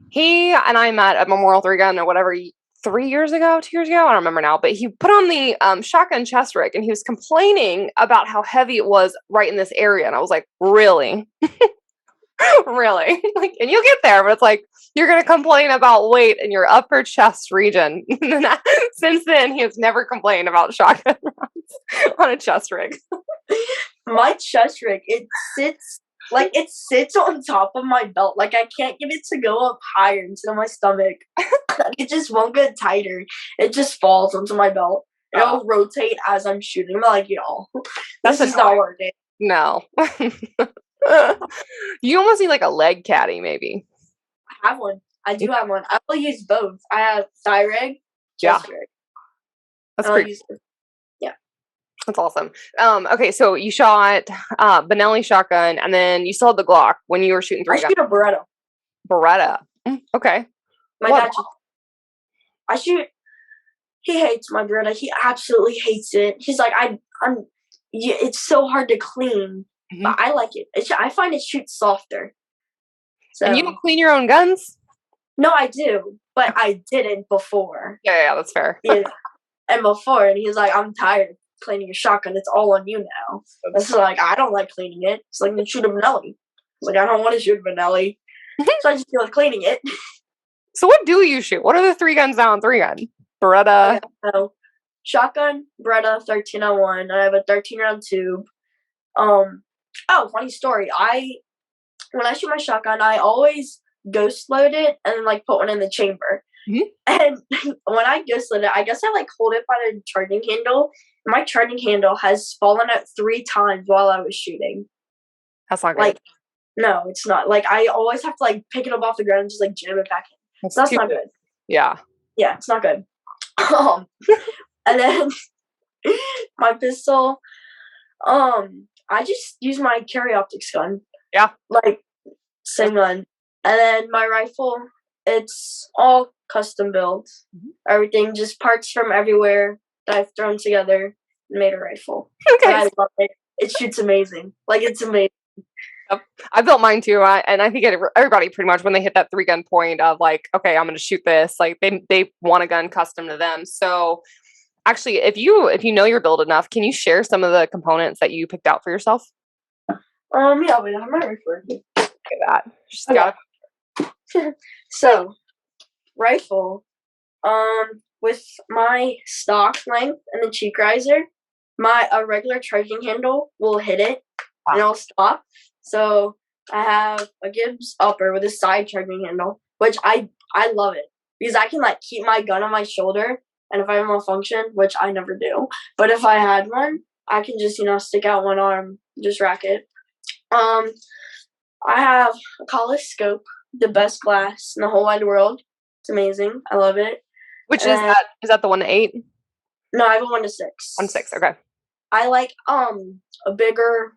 He and I met at Memorial 3-Gun or whatever 2 years ago. I don't remember now, but he put on the shotgun chest rig, and he was complaining about how heavy it was right in this area. And I was like, really? Really? Like, and you'll get there, but it's like, you're going to complain about weight in your upper chest region. Since then, he has never complained about shotgun rounds on a chest rig. My chest rig, it sits on top of my belt. Like, I can't get it to go up higher into my stomach. It just won't get tighter. It just falls onto my belt. It'll rotate as I'm shooting. I'm like, y'all, this is not working. No. You almost need like a leg caddy, maybe. I have one. I do have one. I will use both. I have thigh rig, chest rig. That's pretty. Yeah. That's awesome. Okay, so you shot Benelli shotgun, and then you still had the Glock when you were shooting 3-gun. I shoot a Beretta. Beretta. Okay. My dad. I shoot. He hates my Beretta. He absolutely hates it. He's like, it's so hard to clean. Mm-hmm. But I like it. I find it shoots softer. So. And you don't clean your own guns? No, I do, but I didn't before. Yeah, that's fair. And before, and he's like, I'm tired of cleaning your shotgun. It's all on you now. It's like, I don't like cleaning it. It's like, then shoot a Benelli. It's like, I don't want to shoot a Benelli. So I just feel like cleaning it. So what do you shoot? What are the 3-guns now on 3-gun? Beretta? So, shotgun, Beretta, 1301. And I have a 13-round tube. Funny story. When I shoot my shotgun, I always ghost load it and then like put one in the chamber. Mm-hmm. And when I ghost load it, I guess I like hold it by the charging handle. My charging handle has fallen out 3 times while I was shooting. That's not good. Like, no, it's not. Like, I always have to like pick it up off the ground and just like jam it back in. That's not good. Yeah. Yeah, it's not good. And then my pistol, I just use my carry optics gun. Yeah. Like, same gun. And then my rifle, it's all custom built. Mm-hmm. Everything, just parts from everywhere that I've thrown together and made a rifle. Okay. And I love it. It shoots amazing. Like, it's amazing. Yep. I built mine too. And I think everybody pretty much, when they hit that 3-gun point of like, okay, I'm going to shoot this, like they want a gun custom to them. So actually, if you know your build enough, can you share some of the components that you picked out for yourself? Yeah, wait, I have my rifle. Look at that. So, rifle, with my stock length and the cheek riser, a regular charging handle will hit it and it'll stop. So I have a Gibbs upper with a side charging handle, which I love it because I can like keep my gun on my shoulder, and if I have a malfunction, which I never do, but if I had one, I can just stick out one arm, just rack it. I have a Collis scope, the best glass in the whole wide world. It's amazing. I love it. Which is that? Is that the 1-8? No, I have a 1-6. 1-6. Okay. I like a bigger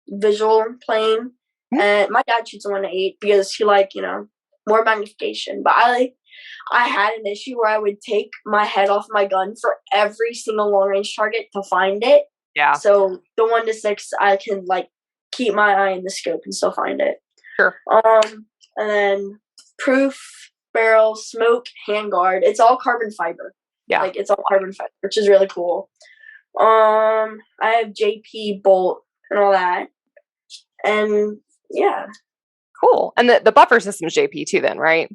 visual plane, and my dad shoots a 1-8 because he more magnification. But I had an issue where I would take my head off my gun for every single long range target to find it. Yeah. So the 1-6, I can keep my eye in the scope and still find it. Sure. And then proof, barrel, smoke, handguard. It's all carbon fiber. Yeah. It's all carbon fiber, which is really cool. I have JP bolt and all that. And yeah. Cool. And the buffer system is JP too then, right?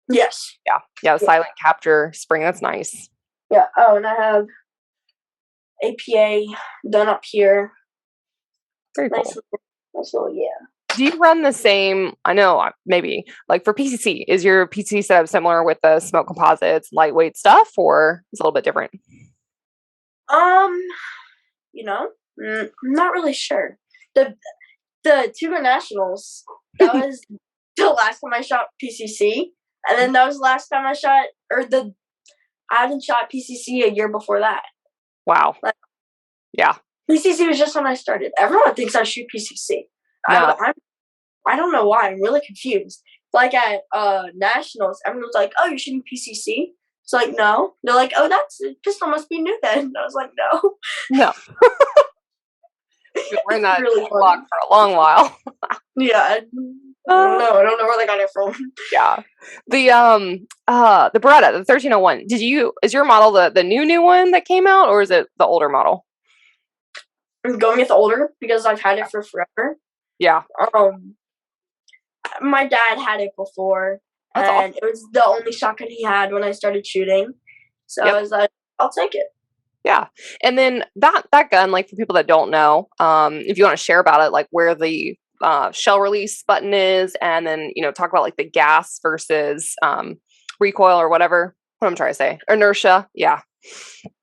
Yes. Yeah. Yeah, the silent capture spring, that's nice. Yeah. Oh, and I have APA done up here. Very cool. Nice little, yeah. Do you run the same, I know, maybe, for PCC, is your PCC setup similar with the smoke composites, lightweight stuff, or is it a little bit different? Not really sure. The Tuga Nationals, that was the last time I shot PCC, and then that was the last time I shot, I hadn't shot PCC a year before that. Wow. Yeah. PCC was just when I started. Everyone thinks I shoot PCC. No. I don't know why. I'm really confused. At Nationals, everyone's like, "Oh, you're shooting PCC?" It's like, no. They're like, "Oh, that's pistol must be new then." And I was like, "No." No. You've been wearing that really Glock for a long while. Yeah. No, I don't know where they got it from. Yeah. The Beretta, the 1301. Is your model the new one that came out, or is it the older model? I'm going with older because I've had it for forever. Yeah. My dad had it before, That's and awesome. it was the only shotgun he had when I started shooting. So I was like, I'll take it. Yeah. And then that gun, for people that don't know, if you want to share about it, where the shell release button is, and then talk about the gas versus recoil or whatever. What I'm trying to say, inertia. Yeah.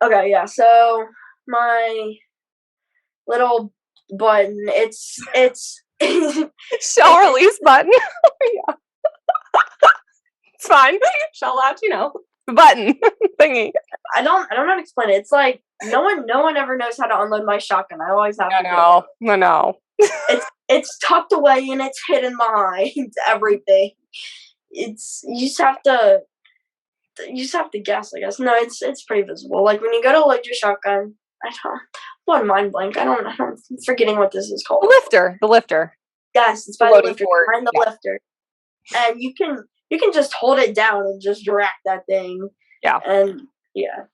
Okay. Yeah. So my little button, it's shell release button. Yeah. It's fine. Shell latch, the button thingy. I don't know how to explain it. It's no one ever knows how to unload my shotgun. I always have to. I know. It's tucked away and it's hidden behind everything. You just have to guess, I guess. No, it's pretty visible. When you go to load your shotgun, one mind blank. I'm forgetting what this is called. The lifter. Yes, it's by the lifter. Behind the lifter. And you can just hold it down and just rack that thing. Yeah. And yeah.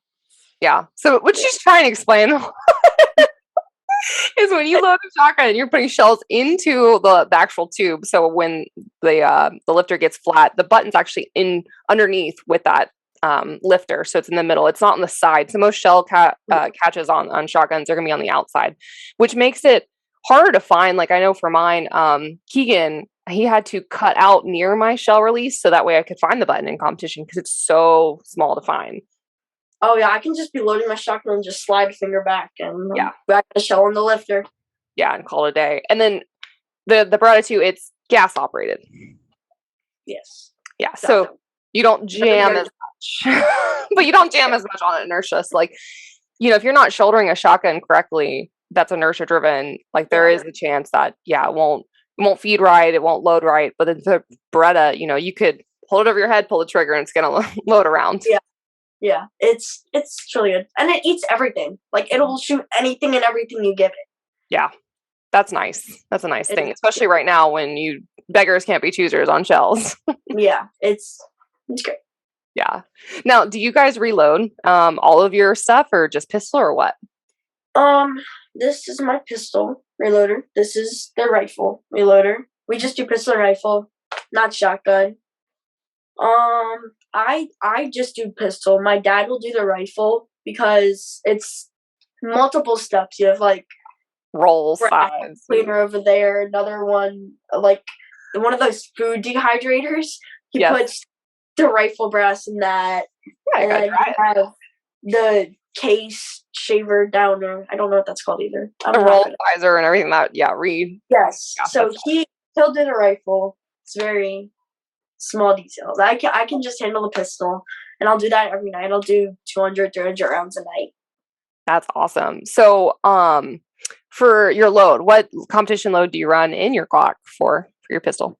Yeah. So what she's trying to explain is when you load the shotgun, you're putting shells into the actual tube. So when the lifter gets flat, the button's actually underneath with that lifter. So it's in the middle. It's not on the side. So most shell catches on shotguns are going to be on the outside, which makes it harder to find. I know for mine, Keegan, he had to cut out near my shell release so that way I could find the button in competition because it's so small to find. Oh yeah, I can just be loading my shotgun and just slide a finger back and back the shell on the lifter. Yeah, and call it a day. And then the Beretta 2, it's gas operated. Yes. Yeah, so you don't jam as much, but you don't jam as much on inertia. So if you're not shouldering a shotgun correctly, that's inertia driven. There is a chance that it won't feed right, it won't load right. But the Beretta, you could hold it over your head, pull the trigger, and it's gonna load around. Yeah, it's really good, and it eats everything. It'll shoot anything and everything you give it. Yeah, that's nice. That's a nice thing, especially right now when beggars can't be choosers on shells. Yeah, it's great. Yeah. Now, do you guys reload all of your stuff, or just pistol, or what? This is my pistol reloader. This is the rifle reloader. We just do pistol and rifle, not shotgun. I just do pistol. My dad will do the rifle because it's multiple steps. You have roll Right. sides. Cleaner over there. Another one, like one of those food dehydrators. He puts the rifle brass in that. Yeah, and then you have the case shaver downer. I don't know what that's called either. The roll visor and everything that, Yes. Yeah, so he'll do the rifle. It's very small details. I can just handle the pistol, and I'll do that every night. I'll do 200, 300 rounds a night. That's awesome. So, for your load, what competition load do you run in your Glock for your pistol?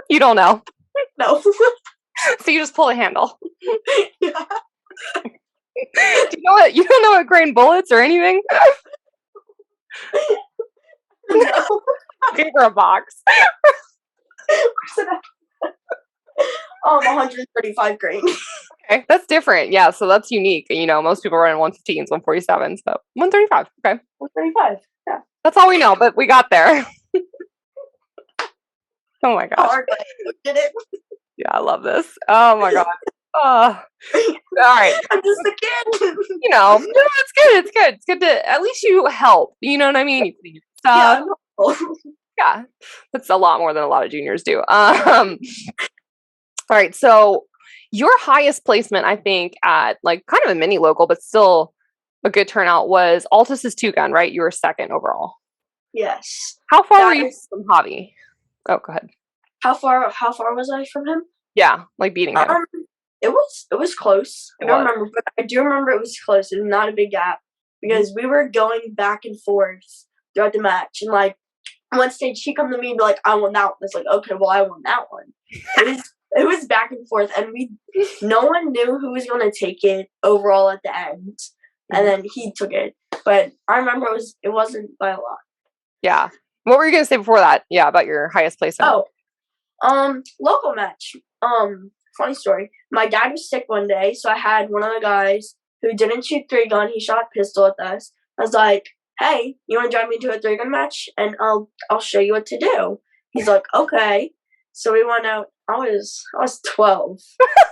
You don't know? No. So you just pull the handle. Yeah. Do you know what? You don't know what grain bullets or anything? No. Okay, for a box. 135 grain. Okay, that's different. Yeah, so that's unique. You know, most people run 115s, 147s, so 135. Okay. 135. Yeah. That's all we know, but we got there. Oh my gosh. Did it? Yeah, I love this. Oh my god. All right. I'm just a kid. You know, no, it's good. It's good. It's good to at least you help. You know what I mean? You clean your stuff. Yeah, that's a lot more than a lot of juniors do. All right. So your highest placement, I think, at like kind of a mini local, but still a good turnout was Altus's 2-gun, right? You were second overall. Yes. How far were you from Javi? Oh, go ahead. How far was I from him? Yeah, like beating him. It was close. I don't remember, but I do remember it was close. It was not a big gap because we were going back and forth throughout the match. And like one stage, she come to me and be like, "I won that one." It's like, okay, well, I won that one. It was back and forth, and no one knew who was going to take it overall at the end, and then he took it. But I remember it wasn't by a lot. Yeah. What were you going to say before that? Yeah, about your highest placement. Local match. Funny story. My dad was sick one day, so I had one of the guys who didn't shoot 3-gun. He shot pistol at us. I was like, "Hey, you want to join me to a 3-gun match? And I'll show you what to do." He's like, "Okay." So we went out. I was 12.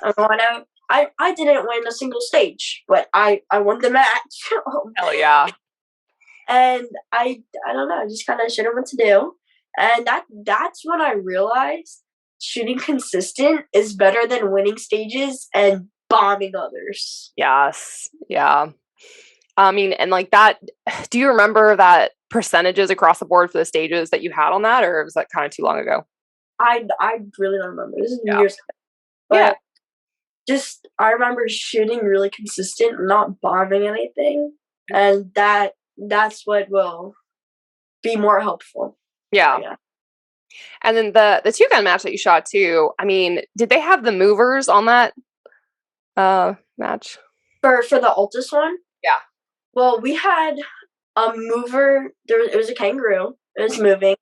I went out. I didn't win a single stage, but I won the match. Hell yeah. And I don't know. I just kind of showed him what to do, and that's when I realized shooting consistent is better than winning stages and bombing others. Yes. Yeah. I mean, and like that, do you remember that percentages across the board for the stages that you had on that, or was that kind of too long ago? I really don't remember. This is years ago. But just, I remember shooting really consistent, not bombing anything. And that's what will be more helpful. Yeah. And then the 2-gun match that you shot too, I mean, did they have the movers on that match? For the Altus one? Yeah. Well, we had a mover. It was a kangaroo. It was moving.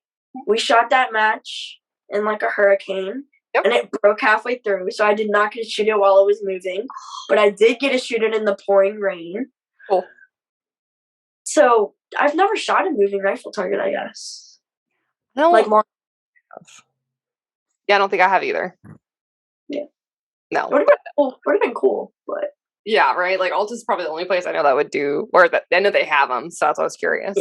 We shot that match in like a hurricane. Yep. And it broke halfway through, so I did not get to shoot it while it was moving. But I did get to shoot it in the pouring rain. Cool. So I've never shot a moving rifle target, I guess. No. Like long. Yeah, I don't think I have either. Yeah. No. Would have been cool, but. Yeah, right? Like, Altus is probably the only place I know that would do, or that I know they have them, so that's why I was curious.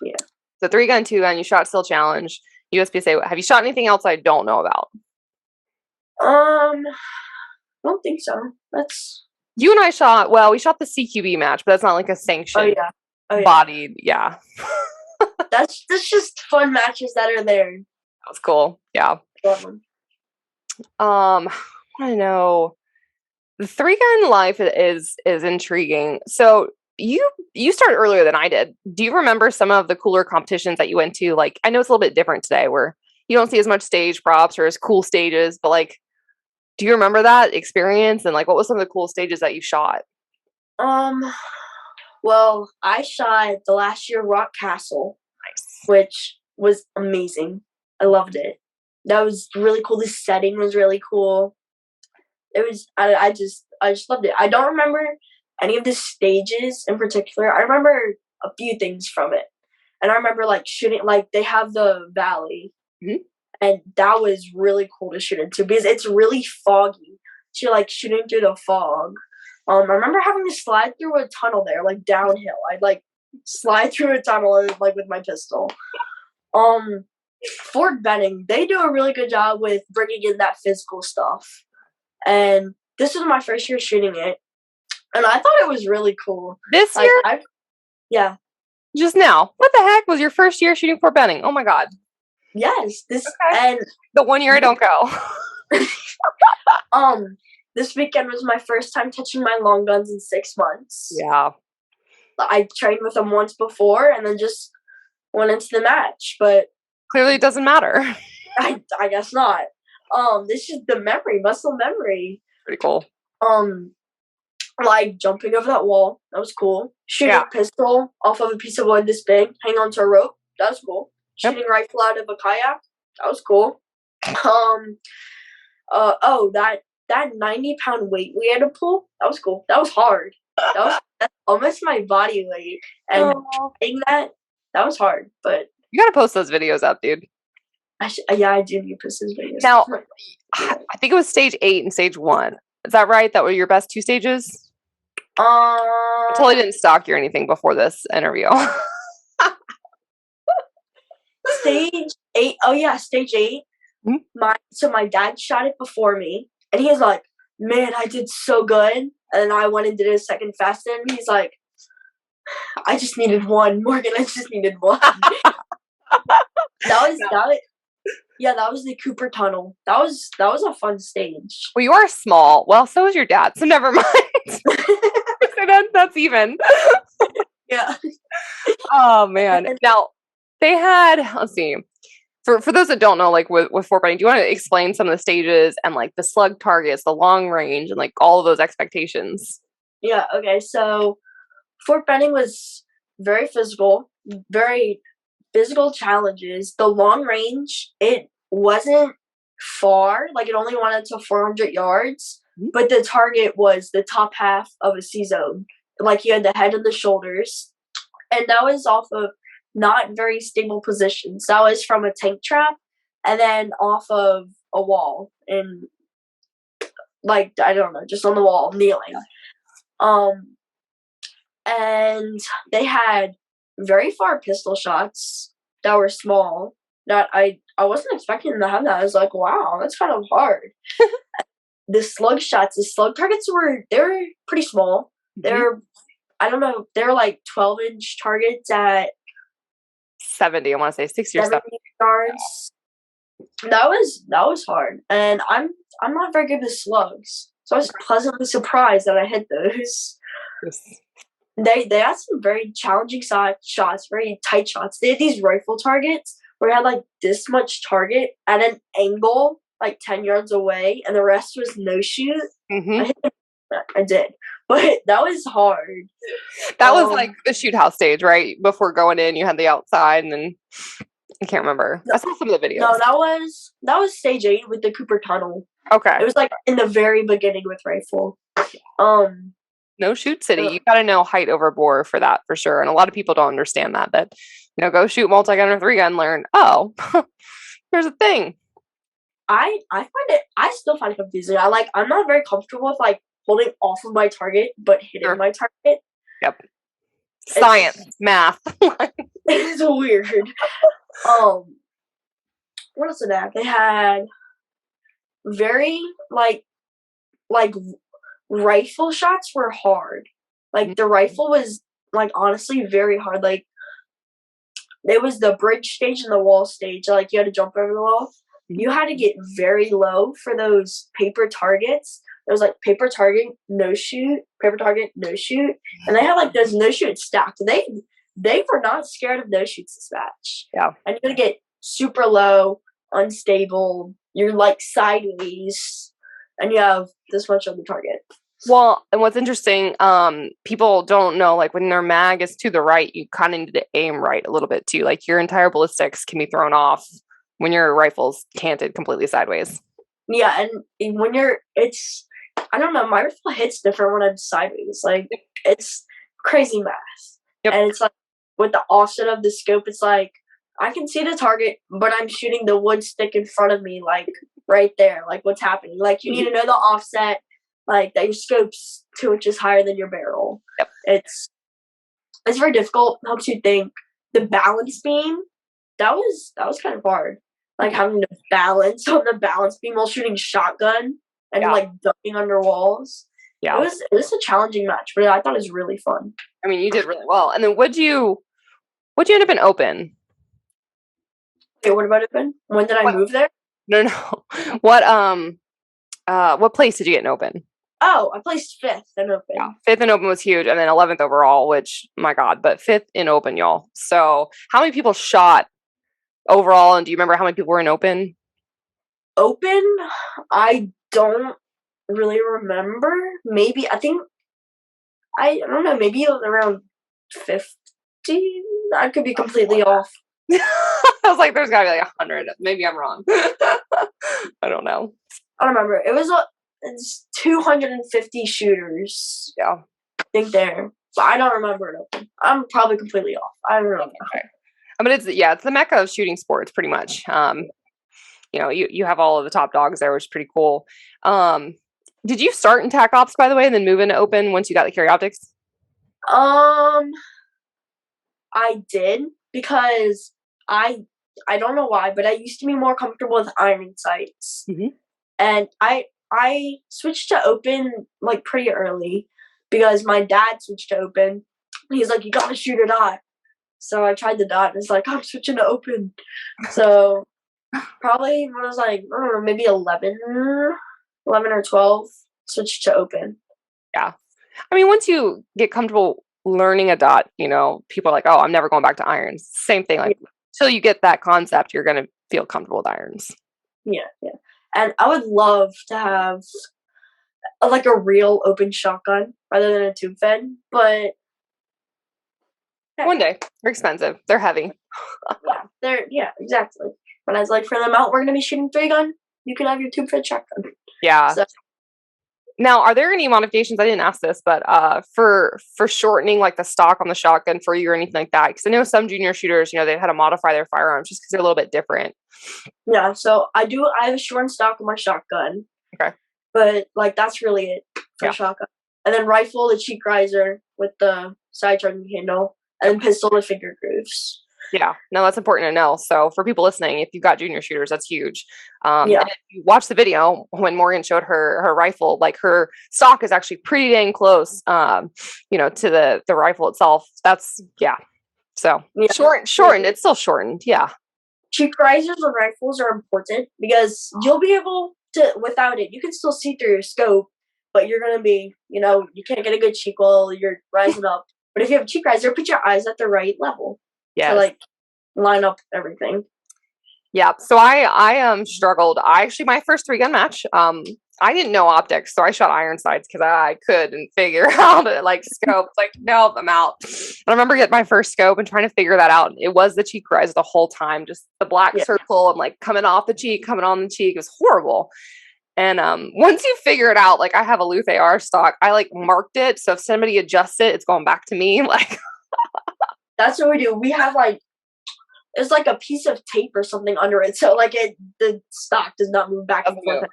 Yeah. So 3-gun, 2-gun, you shot Still Challenge, USPSA. Have you shot anything else I don't know about? I don't think so. You and I shot, we shot the CQB match, but that's not like a sanctioned bodied, yeah. That's just fun matches that are there. That was cool, yeah. Love them. I want to know, the 3-gun life is intriguing. So you started earlier than I did. Do you remember some of the cooler competitions that you went to? Like, I know it's a little bit different today where you don't see as much stage props or as cool stages, but like, do you remember that experience? And like, what was some of the cool stages that you shot? Well, I shot the last year Rock Castle, which was amazing. I loved it. That was really cool. The setting was really cool. It was, I just loved it. I don't remember any of the stages in particular. I remember a few things from it. And I remember like shooting, like they have the valley. Mm-hmm. And that was really cool to shoot into because it's really foggy. So you're like shooting through the fog. I remember having to slide through a tunnel there, like downhill. I'd like slide through a tunnel like with my pistol. Fort Benning, they do a really good job with bringing in that physical stuff. And this was my first year shooting it, and I thought it was really cool. This Like, year? Yeah. Just now. What the heck was your first year shooting Fort Benning? Oh my God. Yes. Okay. And the 1 year I don't go. this weekend was my first time touching my long guns in 6 months. Yeah. I trained with them once before and then just went into the match, but clearly it doesn't matter. I guess not. This is the memory, muscle memory. Pretty cool. Like jumping over that wall, that was cool. Shooting a pistol off of a piece of wood this big, hang onto a rope, that was cool. Shooting rifle out of a kayak, that was cool. That 90-pound weight we had to pull, that was cool. That was hard. That's almost my body weight, and doing that was hard. But you gotta post those videos up, dude. I do need to post those videos. Now, I think it was stage 8 and stage 1. Is that right? That were your best 2 stages? I totally didn't stalk you or anything before this interview. Stage 8. Oh yeah, stage 8. Mm-hmm. My dad shot it before me, and he was like, "Man, I did so good." And then I went and did a second fast, and he's like, "I just needed one, Morgan. I just needed one." that was the Cooper Tunnel. That was a fun stage. Well, you are small. Well, so is your dad. So never mind. That's even. Yeah. Oh man. Now they had. Let's see. For those that don't know, like with Fort Benning, do you want to explain some of the stages and like the slug targets, the long range, and like all of those expectations? Yeah. Okay. So Fort Benning was very physical challenges. The long range, it wasn't far. Like, it only went until 400 yards, but the target was the top half of a C-zone. Like, you had the head and the shoulders, and that was off of not very stable positions. That was from a tank trap, and then off of a wall, and like, I don't know, just on the wall, kneeling. And they had very far pistol shots that were small that I wasn't expecting them to have that. I was like, wow, that's kind of hard. The slug targets they were pretty small. They're, I don't know, they're like 12-inch targets at 70, I want to say 60 or 70 yards. That was hard. And I'm not very good with slugs. So I was pleasantly surprised that I hit those. Yes. They had some very challenging shots, very tight shots. They had these rifle targets where it had like this much target at an angle, like 10 yards away, and the rest was no shoot. I did, but that was hard. That was like the shoot house stage, right? Before going in, you had the outside, and then I can't remember. I saw some of the videos. No, that was stage 8 with the Cooper Tunnel. Okay, it was like in the very beginning with rifle. No shoot city. You got to know height over bore for that, for sure. And a lot of people don't understand that. That, go shoot multi-gun or 3-gun, learn. Oh, here's a thing. I still find it confusing. I'm not very comfortable with like holding off of my target but hitting my target. Yep. Science, math. It's weird. What else did they have? They had very like rifle shots were hard. Like, the rifle was like honestly very hard. Like, there was the bridge stage and the wall stage. Like, you had to jump over the wall. You had to get very low for those paper targets. It was like paper target, no shoot, paper target, no shoot, and they had like those no shoots stacked. They were not scared of no shoots this match. Yeah, and you're gonna get super low, unstable. You're like sideways, and you have this much on the target. Well, and what's interesting, people don't know, like, when their mag is to the right, you kind of need to aim right a little bit too. Like, your entire ballistics can be thrown off when your rifle's canted completely sideways. Yeah, and when I don't know, my rifle hits different when I'm sideways. Like, it's crazy math. Yep. And it's like, with the offset of the scope, it's like, I can see the target, but I'm shooting the wood stick in front of me, like, right there. Like, what's happening? Like, you need to know the offset. like that your scope's 2 inches higher than your barrel. Yep. It's very difficult. Helps you think. The balance beam, that was kind of hard. Like having to balance on the balance beam while shooting shotgun and like ducking under walls. Yeah. It was a challenging match, but I thought it was really fun. I mean, you did really well. And then what'd you end up in open? Wait, what about open? When did I move there? No. What place did you get in open? Oh, I placed 5th in open. Yeah, 5th in open was huge, and then 11th overall, which, my God, but 5th in open, y'all. So how many people shot overall, and do you remember how many people were in open? Open, I don't really remember. Maybe, I don't know, maybe it was around 50? I could be completely off. I was like, there's gotta be like 100. Maybe I'm wrong. I don't know. I don't remember. It's 250 shooters. Yeah. I think there. But I don't remember it open. I'm probably completely off. I don't remember. Okay. I mean, it's the mecca of shooting sports, pretty much. You have all of the top dogs there, which is pretty cool. Did you start in TAC Ops, by the way, and then move into open once you got the carry optics? I did, because I don't know why, but I used to be more comfortable with iron sights. Mm-hmm. And I switched to open like pretty early because my dad switched to open. He's like, you gotta shoot a dot. So I tried the dot and it's like, I'm switching to open. So probably when I was like, I don't know, maybe 11 or 12, switched to open. Yeah. I mean, once you get comfortable learning a dot, people are like, oh, I'm never going back to irons. Same thing. Like, until you get that concept, you're going to feel comfortable with irons. Yeah. And I would love to have a real open shotgun rather than a tube fed, but one day. They're expensive. They're heavy. Exactly. But I was like, for the amount we're going to be shooting 3-gun, you can have your tube fed shotgun. Yeah. So. Now, are there any modifications? I didn't ask this, but for shortening, like the stock on the shotgun for you or anything like that? Because I know some junior shooters, they had to modify their firearms just because they're a little bit different. Yeah, so I have a shortened stock on my shotgun. Okay. But that's really it for shotgun. And then rifle, the cheek riser with the side charging handle, and then pistol, the finger grooves. Yeah, no, that's important to know. So for people listening, if you've got junior shooters, that's huge. And if you watch the video when Morgan showed her rifle, like her stock is actually pretty dang close, to the rifle itself. That's So shortened. It's still shortened. Yeah. Cheek risers on rifles are important because you'll be able to, without it, you can still see through your scope, but you're gonna be, you can't get a good cheek while you're rising up. But if you have a cheek riser, put your eyes at the right level. Yeah. To line up everything. Yeah. So I struggled. My first 3-gun match, I didn't know optics, so I shot iron sights because I couldn't figure out scope. It's nope, I'm out. And I remember getting my first scope and trying to figure that out. It was the cheek rise the whole time, just the black circle and coming off the cheek, coming on the cheek. It was horrible. And once you figure it out, I have a Luth AR stock. I marked it, so if somebody adjusts it, it's going back to me. That's what we do. We have it's a piece of tape or something under it, so the stock does not move back and forth.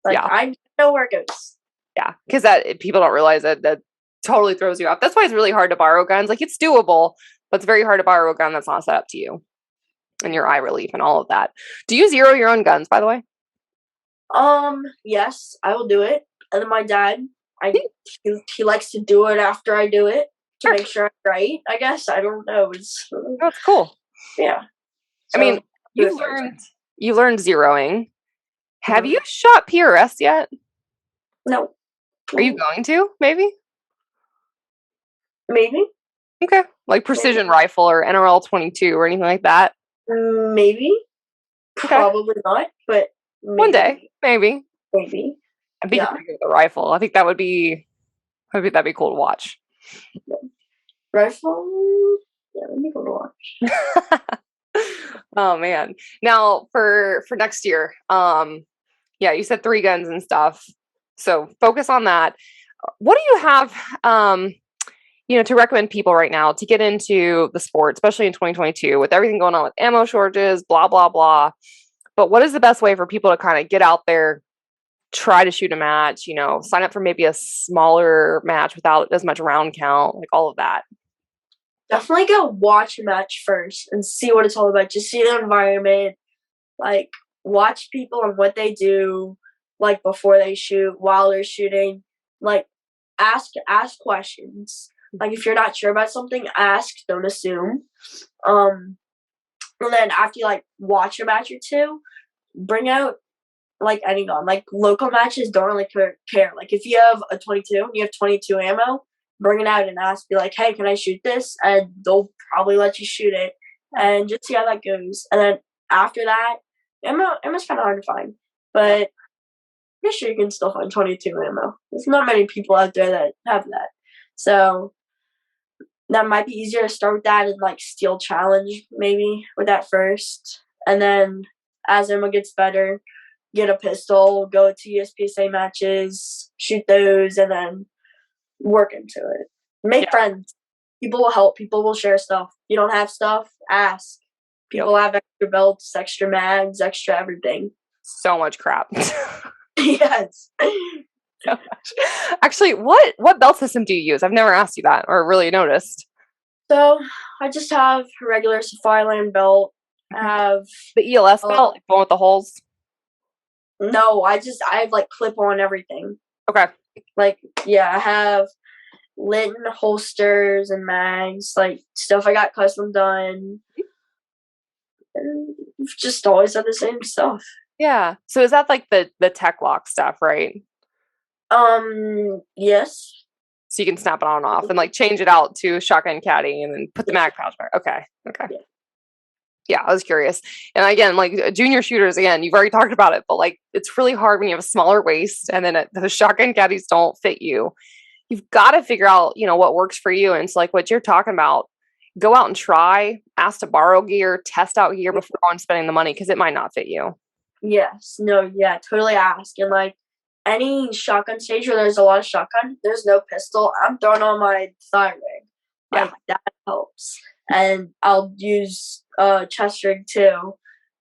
I know where it goes. Yeah, because people don't realize that totally throws you off. That's why it's really hard to borrow guns. It's doable, but it's very hard to borrow a gun that's not set up to you and your eye relief and all of that. Do you zero your own guns, by the way? Yes, I will do it. And then my dad, he likes to do it after I do it to make sure I'm right. I guess I don't know. That's cool. Yeah. So, I mean, you learned zeroing. Have you shot PRS yet? No. Are you going to? Maybe. Okay. Precision rifle or NRL 22 or anything like that. Maybe. Okay. Probably not, but maybe. One day, maybe. I think you're pretty good with a rifle. I think that'd be cool to watch. Rifle? Yeah, that'd be cool to watch. Oh man. Now for next year, you said 3 guns and stuff. So focus on that. What do you have to recommend people right now to get into the sport, especially in 2022 with everything going on with ammo shortages, blah, blah, blah. But what is the best way for people to kind of get out there, try to shoot a match, sign up for maybe a smaller match without as much round count, like all of that? Definitely go watch a match first and see what it's all about. Just see the environment, like watch people and what they do, like before they shoot, while they're shooting. Like ask questions. Like if you're not sure about something, ask, don't assume. And then after you like watch a match or two, bring out like any gun. Like local matches don't really care. Like if you have a 22 and you have 22 ammo, bring it out and ask, be like, hey, can I shoot this? And they'll probably let you shoot it and just see how that goes. And then after that, ammo's kind of hard to find, but I'm pretty sure you can still find 22 ammo. There's not many people out there that have that. So that might be easier to start with that and like Steel Challenge maybe with that first. And then as ammo gets better, get a pistol, go to USPSA matches, shoot those, and then work into it. Make friends. People will help. People will share stuff. You don't have stuff, ask. People have extra belts, extra mags, extra everything. So much crap. Yes. So much. Actually, what belt system do you use? I've never asked you that or really noticed. So I just have a regular Safariland belt. I have the ELS belt, like the one with the holes. No, I have like clip on everything. Okay. Like I have Linton holsters and mags, like stuff I got custom done. And you've just always had the same stuff. Yeah. So is that like the tech lock stuff, right? Yes. So you can snap it on and off and like change it out to shotgun caddy and then put the mag pouch back. Okay. Yeah, I was curious. And again, like junior shooters, again, you've already talked about it, but like it's really hard when you have a smaller waist and then the shotgun caddies don't fit you. You've got to figure out, what works for you. And it's like what you're talking about. Go out and try, ask to borrow gear, test out gear before going spending the money because it might not fit you. Yes. No, yeah, totally ask. And like any shotgun stage where there's a lot of shotgun, there's no pistol, I'm throwing on my thigh rig. Like that helps. And I'll use chest rig too.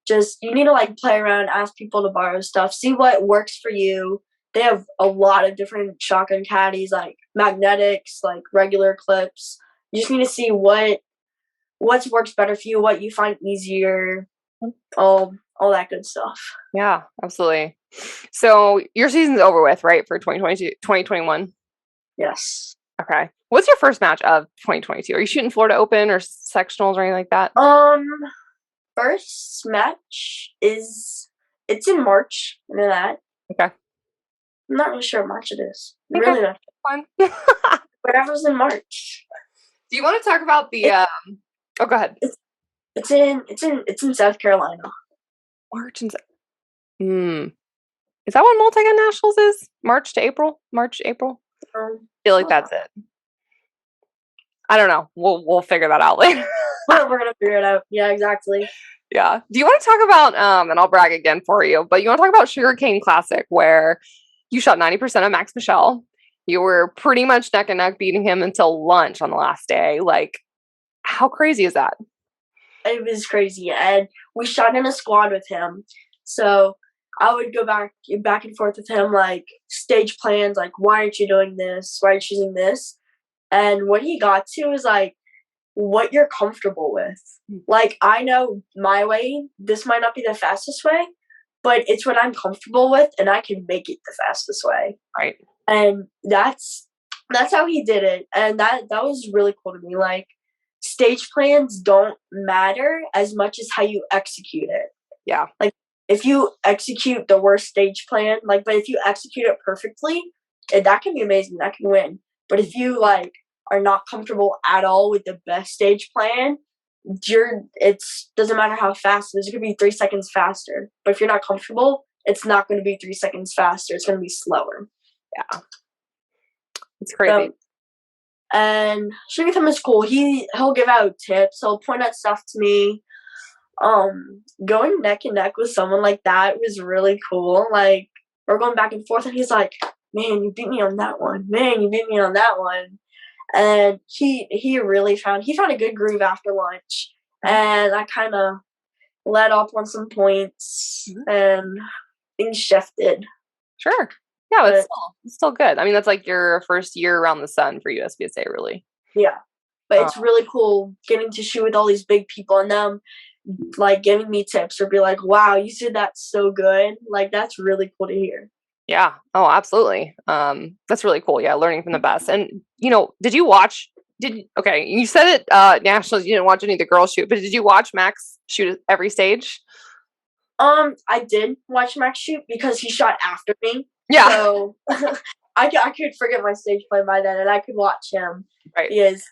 Just you need to like play around, ask people to borrow stuff, see what works for you. They have a lot of different shotgun caddies, like magnetics, like regular clips. You just need to see what works better for you, what you find easier, all that good stuff. Yeah, absolutely. So your season's over with, right, for 2021? Yes. Okay. What's your first match of 2022? Are you shooting Florida Open or sectionals or anything like that? First match it's in March. I know that. Okay. I'm not really sure what March it is. Okay. Really not. Fine. Whatever's in March. Do you want to talk about the? Oh, go ahead. It's in South Carolina. March and. Is that what MultiGun Nationals is? March to April. I feel like that's it. I don't know. We'll figure that out later. We're gonna figure it out. Yeah, exactly. Yeah. Do you want to talk about and I'll brag again for you, but you want to talk about Sugarcane Classic where you shot 90% of Max Michel. You were pretty much neck and neck beating him until lunch on the last day. Like, how crazy is that? It was crazy, and we shot in a squad with him. So I would go back and forth with him, like stage plans, like why aren't you doing this? Why are you choosing this? And what he got to is like what you're comfortable with. Like I know my way. This might not be the fastest way, but it's what I'm comfortable with, and I can make it the fastest way. Right. And that's how he did it, and that was really cool to me. Like stage plans don't matter as much as how you execute it. Yeah. Like if you execute the worst stage plan, like, but if you execute it perfectly, that can be amazing. That can win. But if you like are not comfortable at all with the best stage plan, it doesn't matter how fast it is. It could be 3 seconds faster. But if you're not comfortable, it's not going to be 3 seconds faster. It's going to be slower. Yeah. It's crazy. And shooting with him is cool. He'll give out tips. He'll point out stuff to me. Going neck and neck with someone like that was really cool. Like we're going back and forth, and he's like, "Man, you beat me on that one. Man, you beat me on that one." And he really found a good groove after lunch, and I kind of let up on some points, and things shifted. Sure. Yeah, But it's still good. I mean, that's like your first year around the sun for USPSA, really. yeah, but it's really cool getting to shoot with all these big people and them like giving me tips or be like, wow, you did that so good. Like, that's really cool to hear. Yeah. Oh, absolutely. That's really cool. Yeah, learning from the best. And did you watch? Okay? You said it. Nationals. You didn't watch any of the girls shoot, but did you watch Max shoot every stage? I did watch Max shoot because he shot after me. Yeah. So I could forget my stage play by then, and I could watch him. Right. Because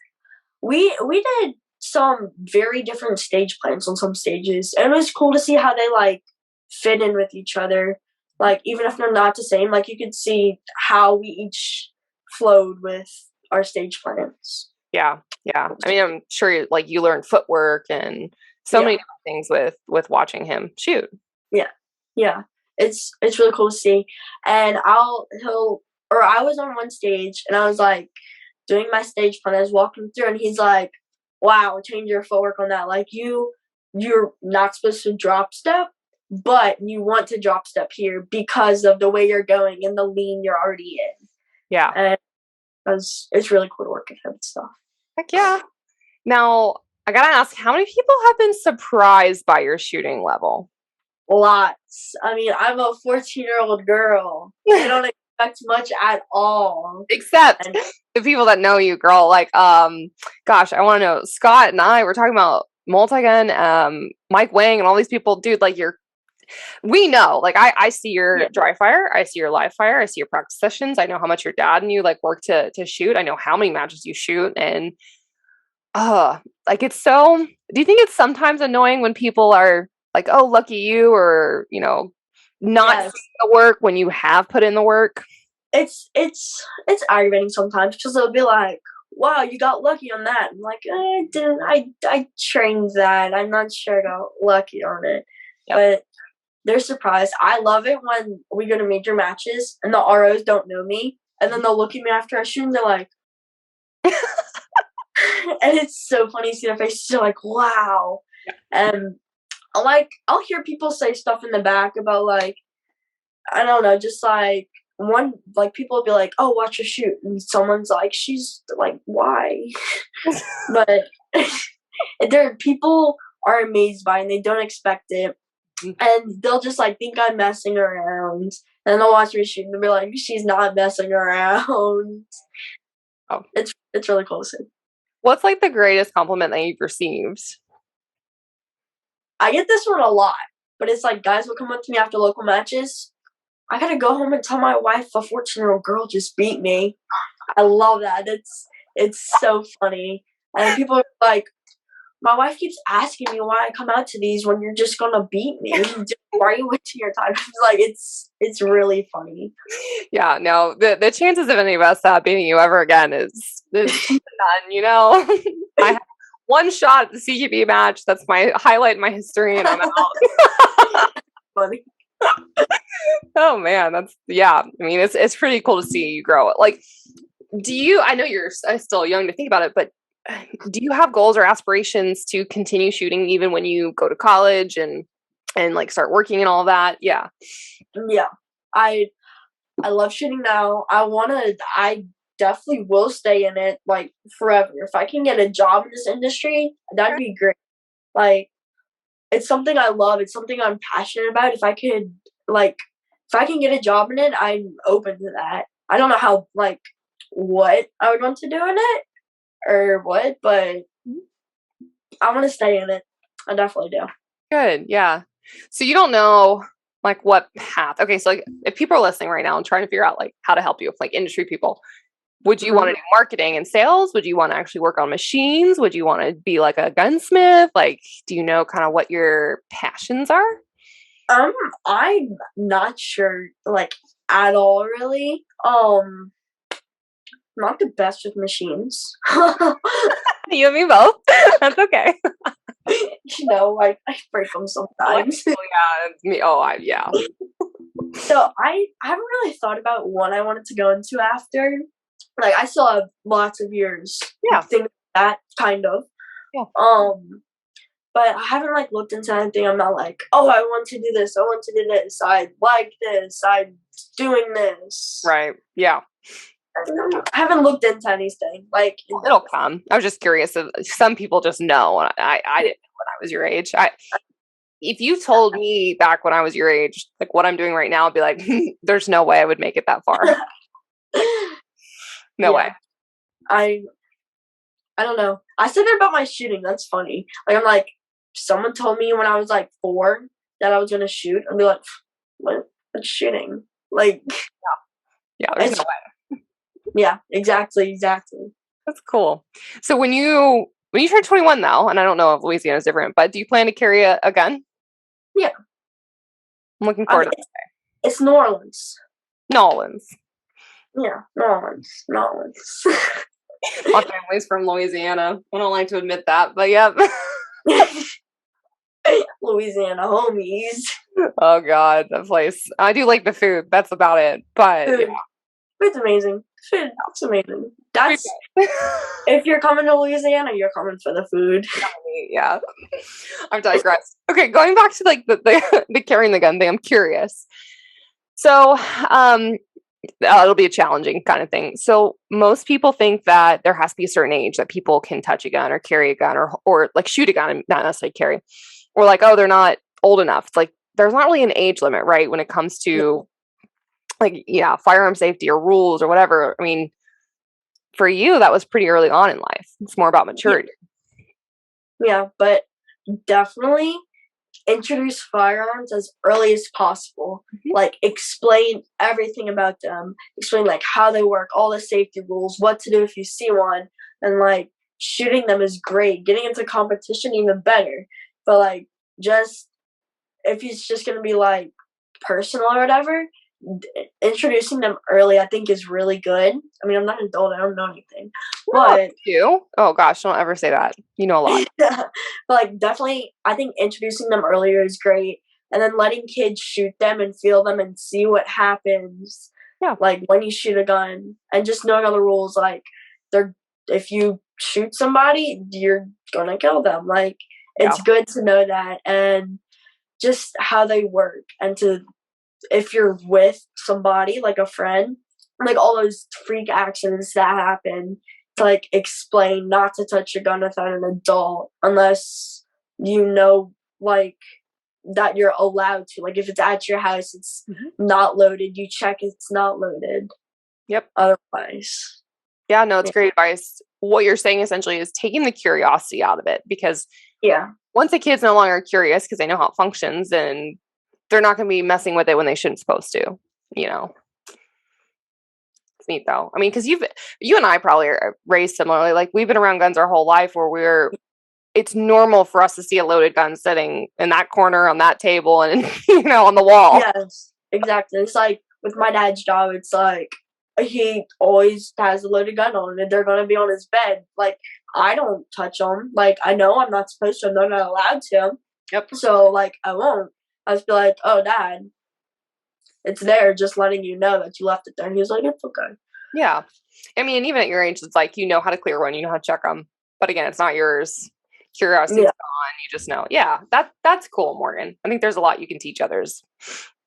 we did some very different stage plans on some stages, and it was cool to see how they like fit in with each other. Like, even if they're not the same, like you could see how we each flowed with our stage plans. Yeah. Yeah. I mean, I'm sure you learned footwork and so many different things with watching him shoot. Yeah. It's really cool to see. And I was on one stage and I was like doing my stage plan. I was walking through and he's like, wow, change your footwork on that. Like you're not supposed to drop step, but you want to drop step here because of the way you're going and the lean you're already in. Yeah. And it's really cool to work with him and stuff. Heck yeah. Now, I gotta ask, how many people have been surprised by your shooting level? Lots. I mean, I'm a 14-year-old girl. I don't expect much at all. Except the people that know you, girl. Like, gosh, I want to know. Scott and I were talking about multi-gun, Mike Wang and all these people. Dude, like we know. Like, I see your dry fire. I see your live fire. I see your practice sessions. I know how much your dad and you like work to shoot. I know how many matches you shoot. And like it's so. Do you think it's sometimes annoying when people are like, oh, lucky you, or not seeing the work when you have put in the work? It's aggravating sometimes because they'll be like, wow, you got lucky on that. I'm like, I didn't. I trained that. I'm not sure I got lucky on it. Yep. But they're surprised. I love it when we go to major matches and the ROs don't know me, and then they'll look at me after I shoot and they're like, and it's so funny to see their faces. They're like, wow. And I'll hear people say stuff in the back about like, I don't know, just like people will be like, oh, watch her shoot, and someone's like, she's like, why? But people are amazed by it and they don't expect it, and they'll just like think I'm messing around, and they'll watch me shoot and they'll be like, she's not messing around. Oh, it's really cool to see. What's like the greatest compliment that you've received? I get this one a lot, but it's like guys will come up to me after local matches. I gotta go home and tell my wife a 14-year-old girl just beat me. I love that. It's so funny. And people are like, my wife keeps asking me why I come out to these when you're just gonna beat me. Why are you wasting your time? Like it's really funny. Yeah, no, the chances of any of us beating you ever again is none. I have one shot at the CQB match. That's my highlight in my history, and I'm out. Funny. Oh man, I mean, it's pretty cool to see you grow. Like, I know you're still young to think about it, but do you have goals or aspirations to continue shooting even when you go to college and like start working and all that? Yeah. I love shooting now. I definitely will stay in it like forever. If I can get a job in this industry, that'd be great. Like, it's something I love. It's something I'm passionate about. If I can get a job in it, I'm open to that. I don't know what I would want to do in it or what, but I want to stay in it. I definitely do. Good. Yeah. So you don't know like what path. Okay. So like if people are listening right now and trying to figure out like how to help you, like industry people, would you want to do marketing and sales? Would you want to actually work on machines? Would you want to be like a gunsmith? Like, do you know kind of what your passions are? I'm not sure, like, at all, really. Not the best with machines. You and me both. That's okay. I break them sometimes. Yeah. So I haven't really thought about what I wanted to go into after. Like, I still have lots of years. Yeah. Think that kind of. Yeah. but I haven't like looked into anything. I'm not like, oh, I want to do this. I want to do this. I like this. I'm doing this. Right. Yeah. I haven't looked into anything. Like It'll come. I was just curious. Some people just know. And I didn't know when I was your age. If you told me back when I was your age, like what I'm doing right now, I'd be like, there's no way I would make it that far. No way. I don't know. I said that about my shooting. That's funny. Like I'm like, someone told me when I was like 4 that I was gonna shoot. I'd be like, what's shooting? Like, yeah, there's no way. Yeah, exactly. That's cool. So when you turn 21 though, and I don't know if Louisiana is different, but do you plan to carry a gun? Yeah. I'm looking forward to it. It's New Orleans. New Orleans. Yeah, New Orleans. My family's from Louisiana. I don't like to admit that, but yeah. Louisiana homies. Oh God, that place. I do like the food. That's about it. But yeah. Food's amazing. It's amazing. That's if you're coming to Louisiana, you're coming for the food. Yeah. I've digressed. Okay, going back to like the carrying the gun thing, I'm curious. So it'll be a challenging kind of thing. So most people think that there has to be a certain age that people can touch a gun or carry a gun or like shoot a gun and not necessarily carry. Or like, oh, they're not old enough. It's like there's not really an age limit, right? When it comes to like, yeah, firearm safety or rules or whatever. I mean, for you, that was pretty early on in life. It's more about maturity. Yeah, but definitely introduce firearms as early as possible. Mm-hmm. Like explain everything about them. Explain like how they work, all the safety rules, what to do if you see one, and like shooting them is great. Getting into competition even better. But like just if it's just gonna be like personal or whatever, introducing them early I think is really good. I mean, I'm not an adult, I don't know anything, but you oh gosh, don't ever say that. You know a lot. But like definitely I think introducing them earlier is great, and then letting kids shoot them and feel them and see what happens. Yeah, like when you shoot a gun, and just knowing all the rules, like if you shoot somebody, you're gonna kill them. Like it's good to know that, and just how they work, and to if you're with somebody like a friend, like all those freak accidents that happen, to like explain not to touch a gun without an adult unless you know like that you're allowed to. Like if it's at your house, it's not loaded, you check it's not loaded. Yep. Otherwise. Yeah, no, it's great advice. What you're saying essentially is taking the curiosity out of it, because once a kid's no longer curious because they know how it functions, and they're not going to be messing with it when they shouldn't supposed to, you know. It's neat though. I mean, because you and I probably are raised similarly. Like we've been around guns our whole life, where it's normal for us to see a loaded gun sitting in that corner on that table and on the wall. Yes, exactly. It's like with my dad's job, it's like he always has a loaded gun on, and they're gonna be on his bed. Like I don't touch them. Like I know I'm not supposed to. I'm not allowed to. Yep. So like I won't. I just be like, oh, Dad, it's there, just letting you know that you left it there. And he was like, it's okay. Yeah. I mean, even at your age, it's like, you know how to clear one, you know how to check them. But again, it's not yours. Curiosity's gone. You just know. Yeah, that's cool, Morgan. I think there's a lot you can teach others.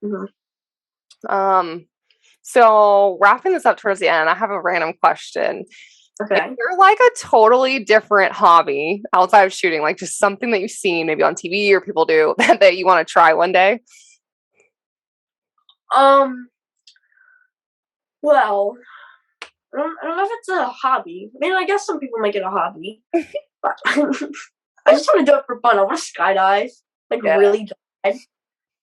Mm-hmm. So wrapping this up towards the end, I have a random question. Okay. If you're like a totally different hobby outside of shooting, like just something that you've seen maybe on TV or people do that you want to try one day? Well, I don't know if it's a hobby. I mean, I guess some people make it a hobby. But I just want to do it for fun. I want to skydive, like really bad.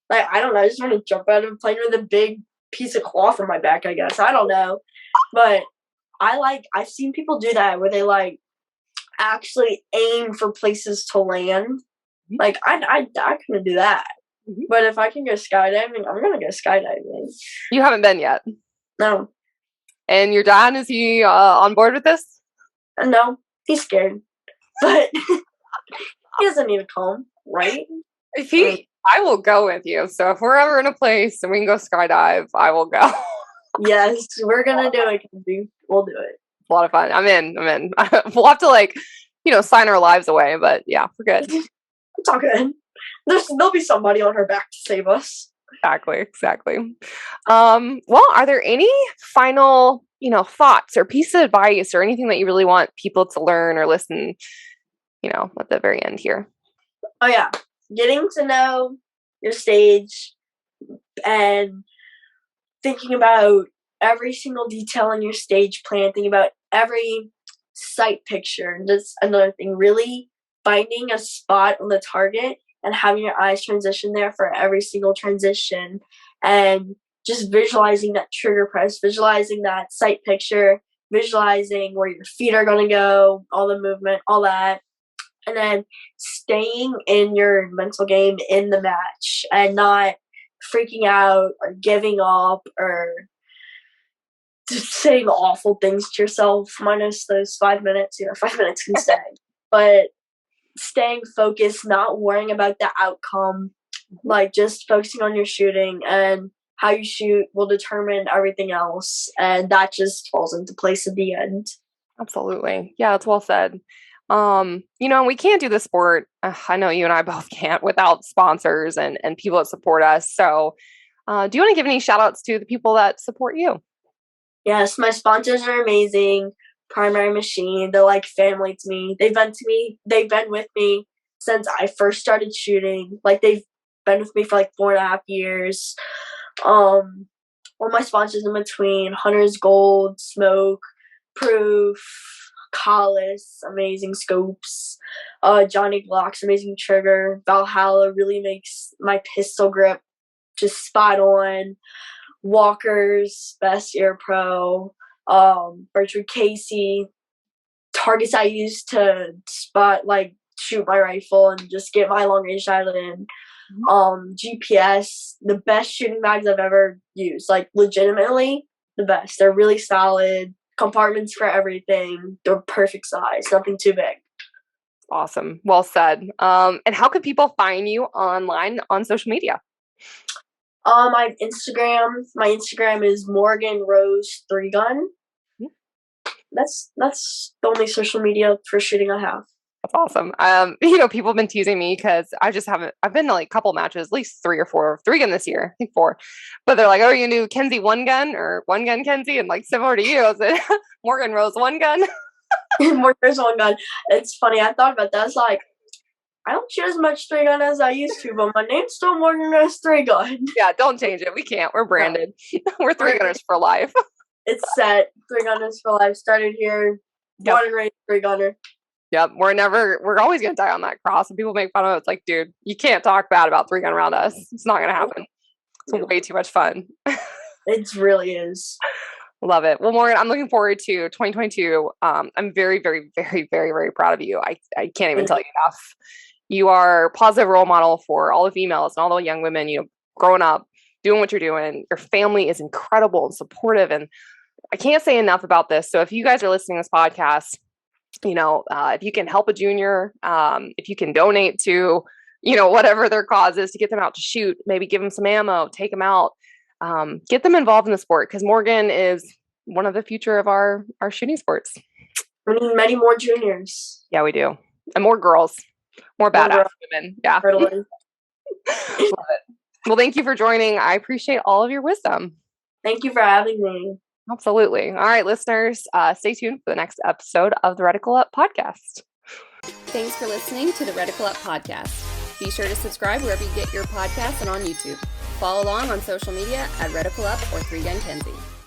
Like I don't know. I just want to jump out of a plane with a big piece of cloth on my back. I guess I don't know, but I've seen people do that where they like actually aim for places to land. Like I couldn't do that. But if I can go skydiving, I'm gonna go skydiving. You haven't been yet? No. And your dad, is he on board with this? No, he's scared. But he doesn't need to come, right? I will go with you. So if we're ever in a place and we can go skydive, I will go. Yes, we're gonna do it. We'll do it. A lot of fun. I'm in. We'll have to sign our lives away, but yeah, we're good. It's all good. There'll be somebody on her back to save us. Exactly. Well, are there any final, thoughts or piece of advice or anything that you really want people to learn or listen, at the very end here? Oh yeah, getting to know your stage and thinking about every single detail in your stage plan, thinking about every sight picture. And that's another thing, really finding a spot on the target and having your eyes transition there for every single transition, and just visualizing that trigger press, visualizing that sight picture, visualizing where your feet are going to go, all the movement, all that. And then staying in your mental game in the match and not freaking out or giving up or just saying awful things to yourself, minus those 5 minutes. 5 minutes can stay. But staying focused, not worrying about the outcome, like just focusing on your shooting, and how you shoot will determine everything else. And that just falls into place at the end. Absolutely. Yeah, that's well said. We can't do the sport. I know you and I both can't without sponsors and people that support us. So, do you want to give any shout outs to the people that support you? Yes, my sponsors are amazing. Primary Machine, they're like family to me. They've been with me since I first started shooting. Like, they've been with me for like 4.5 years. All my sponsors in between: Hunter's Gold, Smoke, Proof, Collis, amazing scopes, Johnny Glock's amazing trigger, Valhalla really makes my pistol grip just spot on, Walker's best ear pro, Bertrand Casey, targets I use to shoot my rifle and just get my long range shot in. GPS, the best shooting bags I've ever used, like legitimately the best. They're really solid, compartments for everything. They're perfect size, nothing too big. Awesome. Well said. And how could people find you online on social media? I have Instagram. My Instagram is Morgan Rose 3Gun. That's the only social media for shooting I have. That's awesome. People have been teasing me because I've been to like a couple matches, at least 3 or 4, 3 gun this year, I think 4. But they're like, oh, you do Kenzie 1 gun or 1 gun Kenzie? And like similar to you, I said, Morgan Rose 1 gun. Morgan Rose 1 gun. It's funny. I thought about that. It's like, I don't shoot as much 3-gun as I used to, but my name's still Morgan Rose 3-Gun. Yeah, don't change it. We can't. We're branded. We're 3-gunners for life. It's set. 3-gunners for life. Started here. Yep. Born and raised 3-gunner. Yep. We're always going to die on that cross. And people make fun of it. It's like, dude, you can't talk bad about 3-gun around us. It's not going to happen. It's way too much fun. It really is. Love it. Well, Morgan, I'm looking forward to 2022. I'm very, very, very, very, very proud of you. I can't even tell you enough. You are a positive role model for all the females and all the young women, growing up, doing what you're doing. Your family is incredible and supportive. And I can't say enough about this. So if you guys are listening to this podcast, if you can help a junior, if you can donate to, whatever their cause is to get them out to shoot, maybe give them some ammo, take them out, get them involved in the sport, because Morgan is one of the future of our shooting sports. We need many more juniors. Yeah, we do. And more girls, more badass women. Yeah. Love it. Well, thank you for joining. I appreciate all of your wisdom. Thank you for having me. Absolutely. All right, listeners, stay tuned for the next episode of the Reticle Up podcast. Thanks for listening to the Reticle Up podcast. Be sure to subscribe wherever you get your podcasts and on YouTube. Follow along on social media at Reticle Up or 3Gun Kenzie.